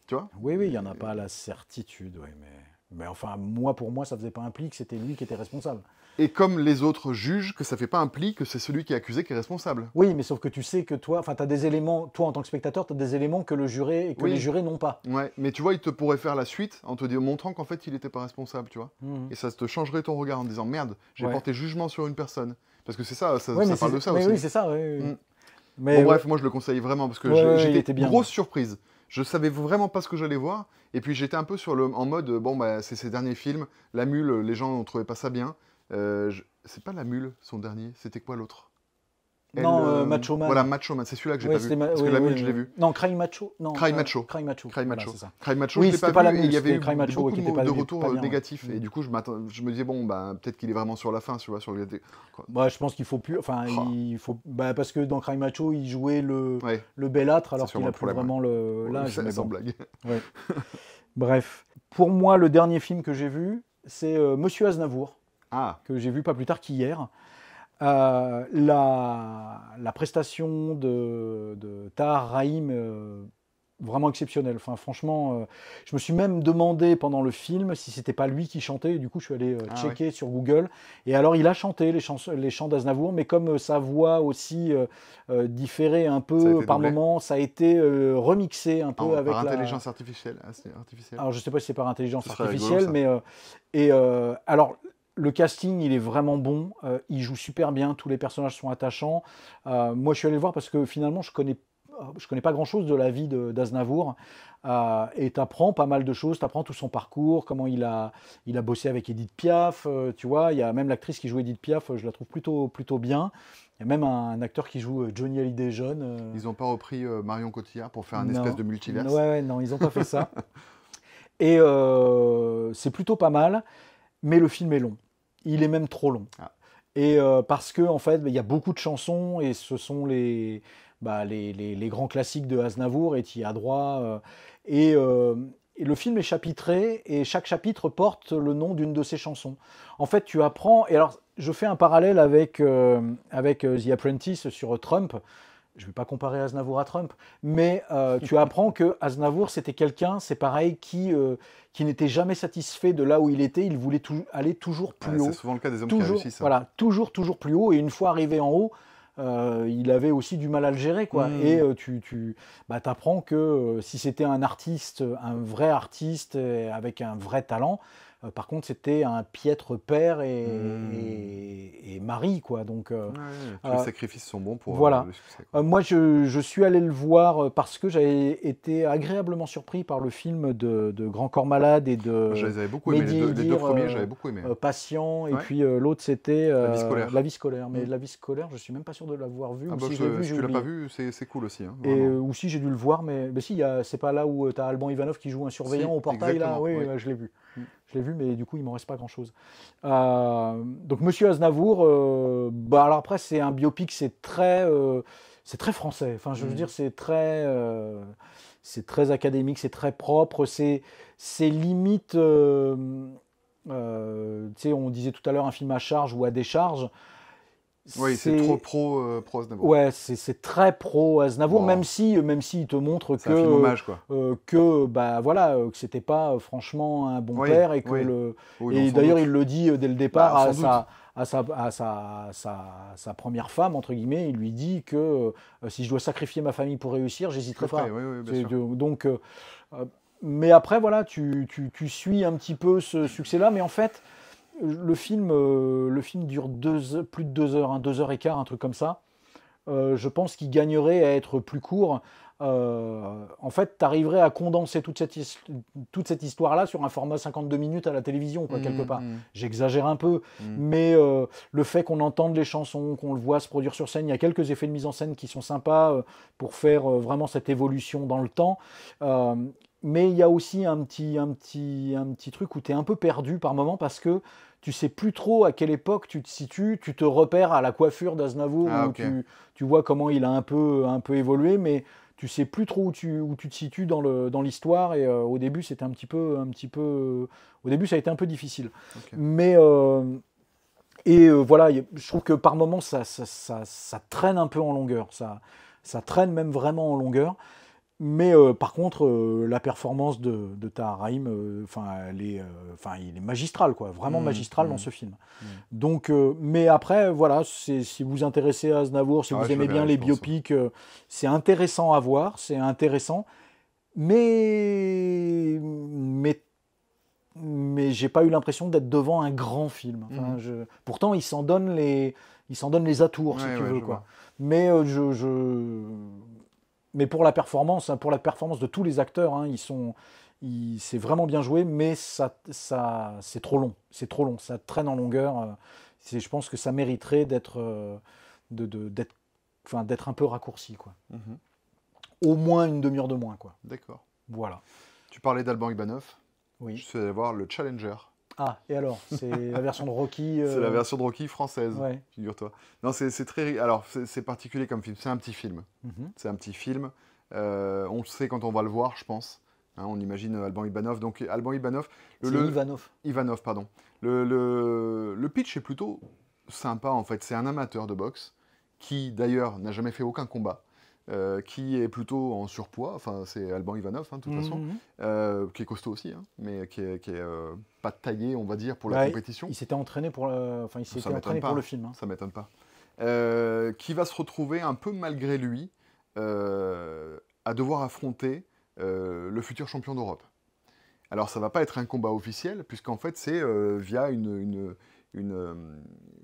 Tu vois? Oui, il n'y en a pas la certitude, mais... Mais enfin, pour moi, ça faisait pas un pli que c'était lui qui était responsable. Et comme les autres jugent que ça fait pas un pli que c'est celui qui est accusé qui est responsable. Oui, mais sauf que tu sais que toi, enfin, tu as des éléments, toi en tant que spectateur, tu as des éléments que le juré et que les jurés n'ont pas. Ouais, mais tu vois, il te pourrait faire la suite en te montrant qu'en fait, il n'était pas responsable, tu vois. Et ça te changerait ton regard en disant merde, j'ai porté jugement sur une personne. Parce que c'est ça, ça parle de ça aussi. Oui, c'est ça, oui. Mais bref, moi je le conseille vraiment parce que j'étais bien, grosse surprise. Je savais vraiment pas ce que j'allais voir. Et puis j'étais un peu en mode, bon, bah, c'est ses derniers films. La Mule, les gens ne trouvaient pas ça bien. C'est pas La Mule, son dernier. C'était quoi l'autre? Non, Macho Man. Voilà, Macho Man. C'est celui-là que j'ai pas vu. Parce que La Mule, je l'ai vu. Non, Cry Macho. Non, Cry Macho. Cry Macho. Cry Macho. Voilà, Cry Macho, je l'ai pas vu. Et il y avait eu beaucoup de retours bien, négatifs. Et du coup, je me disais, bon, bah, peut-être qu'il est vraiment sur la fin, tu vois. Bah, je pense qu'il faut plus. Enfin, il faut. Bah, parce que dans Cry Macho, il jouait le bellâtre alors qu'il a plus vraiment l'âge. Sans blague. Ouais. Bref. Pour moi, le dernier film que j'ai vu, c'est Monsieur Aznavour. Que j'ai vu pas plus tard qu'hier. La prestation de Tahar Rahim, vraiment exceptionnelle. Enfin, franchement, je me suis même demandé pendant le film si c'était pas lui qui chantait. Et du coup, je suis allé checker sur Google. Et alors, il a chanté les chants d'Aznavour, mais comme sa voix aussi différait un peu par moment, ça a été remixé un peu avec par intelligence artificielle. Alors, je sais pas si c'est par intelligence artificielle, mais alors. Le casting, il est vraiment bon. Il joue super bien. Tous les personnages sont attachants. Moi, je suis allé le voir parce que finalement, je connais pas grand-chose de la vie d'Aznavour. Et tu apprends pas mal de choses. Tu apprends tout son parcours, comment il a bossé avec Edith Piaf. Tu vois, il y a même l'actrice qui joue Edith Piaf. Je la trouve plutôt bien. Il y a même un acteur qui joue Johnny Hallyday jeune. Ils n'ont pas repris Marion Cotillard pour faire un espèce de multiverse. Ouais, non, ils n'ont pas fait ça. Et c'est plutôt pas mal. Mais le film est long. Il est même trop long. Et parce que en fait, il y a beaucoup de chansons et ce sont les grands classiques de Aznavour et tu y as droit. Et le film est chapitré et chaque chapitre porte le nom d'une de ses chansons. En fait, tu apprends. Et alors, je fais un parallèle avec The Apprentice sur Trump. Je ne vais pas comparer Aznavour à Trump, mais tu apprends que Aznavour, c'était quelqu'un, c'est pareil, qui n'était jamais satisfait de là où il était. Il voulait aller toujours plus haut. C'est souvent le cas des hommes qui réussissent. Voilà, toujours plus haut. Et une fois arrivé en haut, il avait aussi du mal à le gérer, quoi. Et tu apprends que si c'était un artiste, un vrai artiste avec un vrai talent, par contre, c'était un piètre père et mari, quoi. Donc, tous les sacrifices sont bons pour voilà. le succès. Moi, je suis allé le voir parce que j'avais été agréablement surpris par le film de Grand Corps Malade et de. Je les avais beaucoup aimés. Les deux premiers, j'avais beaucoup aimé. Patient, et puis l'autre, c'était La vie scolaire. Mais La vie scolaire, je suis même pas sûr de l'avoir vu. Si tu l'as pas vu, c'est cool aussi. Hein, ou si j'ai dû le voir, mais si, c'est pas là où tu as Alban Ivanov qui joue un surveillant au portail, là. Oui, je l'ai vu. Je l'ai vu, mais du coup, il m'en reste pas grand-chose. Donc, Monsieur Aznavour, alors après, c'est un biopic, c'est très français. Enfin, je veux dire, c'est très académique, c'est très propre, c'est limite, tu sais, on disait tout à l'heure un film à charge ou à décharge. Oui, c'est trop pro Aznavour. Ouais, c'est très pro Aznavour, même si il te montre que un film hommage, quoi. Que c'était pas franchement un bon père et que et d'ailleurs il le dit dès le départ à sa première femme, entre guillemets, il lui dit que si je dois sacrifier ma famille pour réussir, j'hésiterai pas. Donc, mais après voilà, tu suis un petit peu ce succès-là, mais en fait. Le film dure plus de 2 heures, 2 heures et quart, un truc comme ça. Je pense qu'il gagnerait à être plus court. En fait, tu arriverais à condenser toute cette histoire-là sur un format 52 minutes à la télévision, quoi, quelque part. J'exagère un peu, mais le fait qu'on entende les chansons, qu'on le voit se produire sur scène, il y a quelques effets de mise en scène qui sont sympas pour faire vraiment cette évolution dans le temps. Mais il y a aussi un petit truc où tu es un peu perdu par moment parce que tu sais plus trop à quelle époque tu te situes, tu te repères à la coiffure d'Aznavour, tu vois comment il a un peu évolué, mais tu sais plus trop où tu te situes dans l'histoire, et au début c'était au début ça a été un peu difficile. Mais voilà, je trouve que par moments ça traîne un peu en longueur, ça traîne même vraiment en longueur. Mais par contre, la performance de Tahar Rahim, il est magistral, quoi, vraiment magistral dans ce film. Donc, mais après, voilà, si vous vous intéressez à Aznavour, si vous je aimez le bien verrai, les je pense. biopics, c'est intéressant à voir, c'est intéressant, mais j'ai pas eu l'impression d'être devant un grand film. Enfin, pourtant, il s'en donne les atours, si Ouais, tu ouais, veux, je quoi. vois. Mais mais pour la performance, hein, pour la performance de tous les acteurs, hein, c'est vraiment bien joué, mais c'est trop long. C'est trop long. Ça traîne en longueur. Je pense que ça mériterait d'être un peu raccourci, quoi. Mhm. Au moins une demi-heure de moins, quoi. D'accord. Voilà. Tu parlais d'Alban Ivanov. Je Oui. suis allé voir le Challenger. Ah, et alors, c'est la version de Rocky. C'est la version de Rocky française, Ouais. figure-toi. Non, c'est très... Alors, c'est particulier comme film. C'est un petit film. Mhm. C'est un petit film. On le sait quand on va le voir, je pense. Hein, on imagine Alban Ivanov. Donc, Alban Ivanov... C'est Ivanov. Ivanov, pardon. Le pitch est plutôt sympa, en fait. C'est un amateur de boxe qui, d'ailleurs, n'a jamais fait aucun combat. Qui est plutôt en surpoids, enfin c'est Alban Ivanov, hein, de toute façon, qui est costaud aussi, hein, mais qui est pas taillé, on va dire, pour la compétition. Il s'était entraîné pour le film. Hein. Ça m'étonne pas. Qui va se retrouver un peu malgré lui à devoir affronter le futur champion d'Europe. Alors ça va pas être un combat officiel, puisqu'en fait c'est via une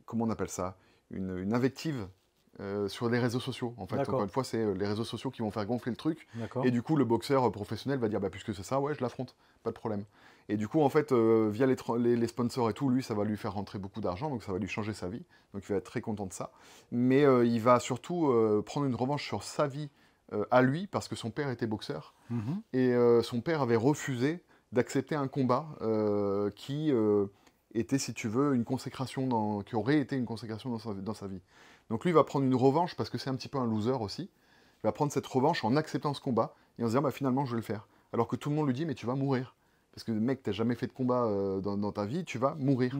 comment on appelle ça, une invective. Sur les réseaux sociaux, en fait. Encore une fois, c'est les réseaux sociaux qui vont faire gonfler le truc. Et du coup, le boxeur professionnel va dire, bah, puisque c'est ça, ouais, je l'affronte, pas de problème. Et du coup, en fait, via les sponsors et tout, lui, ça va lui faire rentrer beaucoup d'argent, donc ça va lui changer sa vie. Donc il va être très content de ça. Mais il va surtout prendre une revanche sur sa vie à lui, parce que son père était boxeur. Et son père avait refusé d'accepter un combat qui était, si tu veux, une consécration qui aurait été une consécration dans sa vie. Donc lui, il va prendre une revanche, parce que c'est un petit peu un loser aussi. Il va prendre cette revanche en acceptant ce combat, et en se disant, bah, finalement, je vais le faire. Alors que tout le monde lui dit, mais tu vas mourir. Parce que mec, t'as jamais fait de combat dans ta vie, tu vas mourir.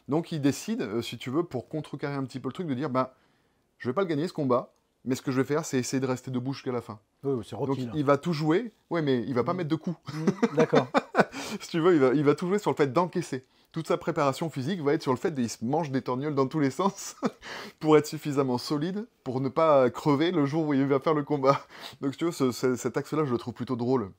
Donc il décide, si tu veux, pour contrecarrer un petit peu le truc, de dire, bah, je vais pas le gagner ce combat, mais ce que je vais faire, c'est essayer de rester debout jusqu'à la fin. C'est Rocky, donc là. il va tout jouer, ouais, mais il va pas mettre de coups. D'accord. Si tu veux, il va tout jouer sur le fait d'encaisser. Toute sa préparation physique va être sur le fait qu'il se mange des torgnoles dans tous les sens pour être suffisamment solide, pour ne pas crever le jour où il va faire le combat. Donc si tu veux, cet axe-là, je le trouve plutôt drôle.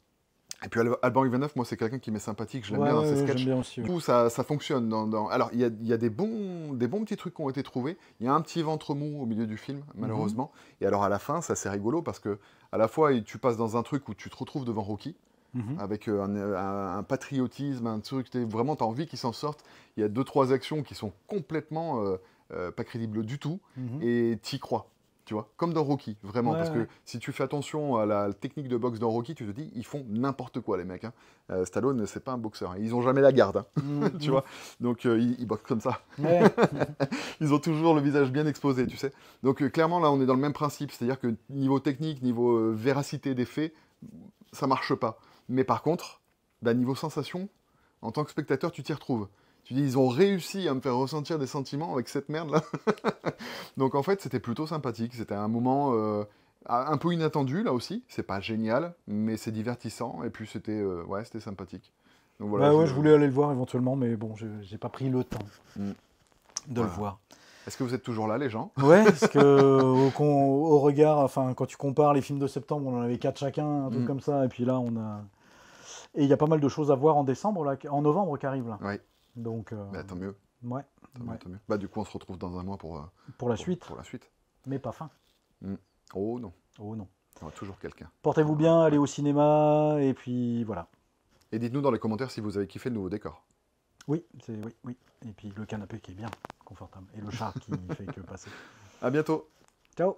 Et puis Alban Ivanov, moi, c'est quelqu'un qui m'est sympathique, je l'aime bien dans ses sketchs. Bien aussi, Du coup, ça fonctionne. Alors, il y a des bons petits trucs qui ont été trouvés. Il y a un petit ventre mou au milieu du film, malheureusement. Et alors, à la fin, ça c'est rigolo, parce que à la fois, tu passes dans un truc où tu te retrouves devant Rocky, avec un patriotisme, un truc, vraiment, tu as envie qu'il s'en sorte. Il y a 2-3 actions qui sont complètement pas crédibles du tout, et t'y crois. Tu vois, comme dans Rocky, vraiment, parce que si tu fais attention à la technique de boxe dans Rocky, tu te dis, ils font n'importe quoi, les mecs. Hein. Stallone, c'est pas un boxeur, hein. Ils ont jamais la garde, hein. Tu vois, donc ils boxent comme ça. Ils ont toujours le visage bien exposé, tu sais. Donc clairement, là, on est dans le même principe, c'est-à-dire que niveau technique, niveau véracité des faits, ça marche pas. Mais par contre, niveau sensation, en tant que spectateur, tu t'y retrouves. Tu dis, ils ont réussi à me faire ressentir des sentiments avec cette merde-là. Donc en fait, c'était plutôt sympathique. C'était un moment un peu inattendu, là aussi. C'est pas génial, mais c'est divertissant. Et puis c'était c'était sympathique. Donc, voilà, je voulais aller le voir éventuellement, mais bon, j'ai pas pris le temps de le voir. Est-ce que vous êtes toujours là, les gens? Ouais, parce que au regard, enfin, quand tu compares les films de septembre, on en avait 4 chacun, un truc comme ça, et puis là, on a... Et il y a pas mal de choses à voir en décembre, là, en novembre qui arrive, là. Ouais. Donc, tant mieux. Ouais. Tant mieux. Bah, du coup, on se retrouve dans un mois pour la suite. Pour la suite. Mais pas fin. Oh non. Oh non. Il y aura toujours quelqu'un. Portez-vous bien, allez au cinéma, et puis voilà. Et dites-nous dans les commentaires si vous avez kiffé le nouveau décor. Oui. Et puis le canapé qui est bien confortable. Et le chat qui fait que passer. À bientôt. Ciao.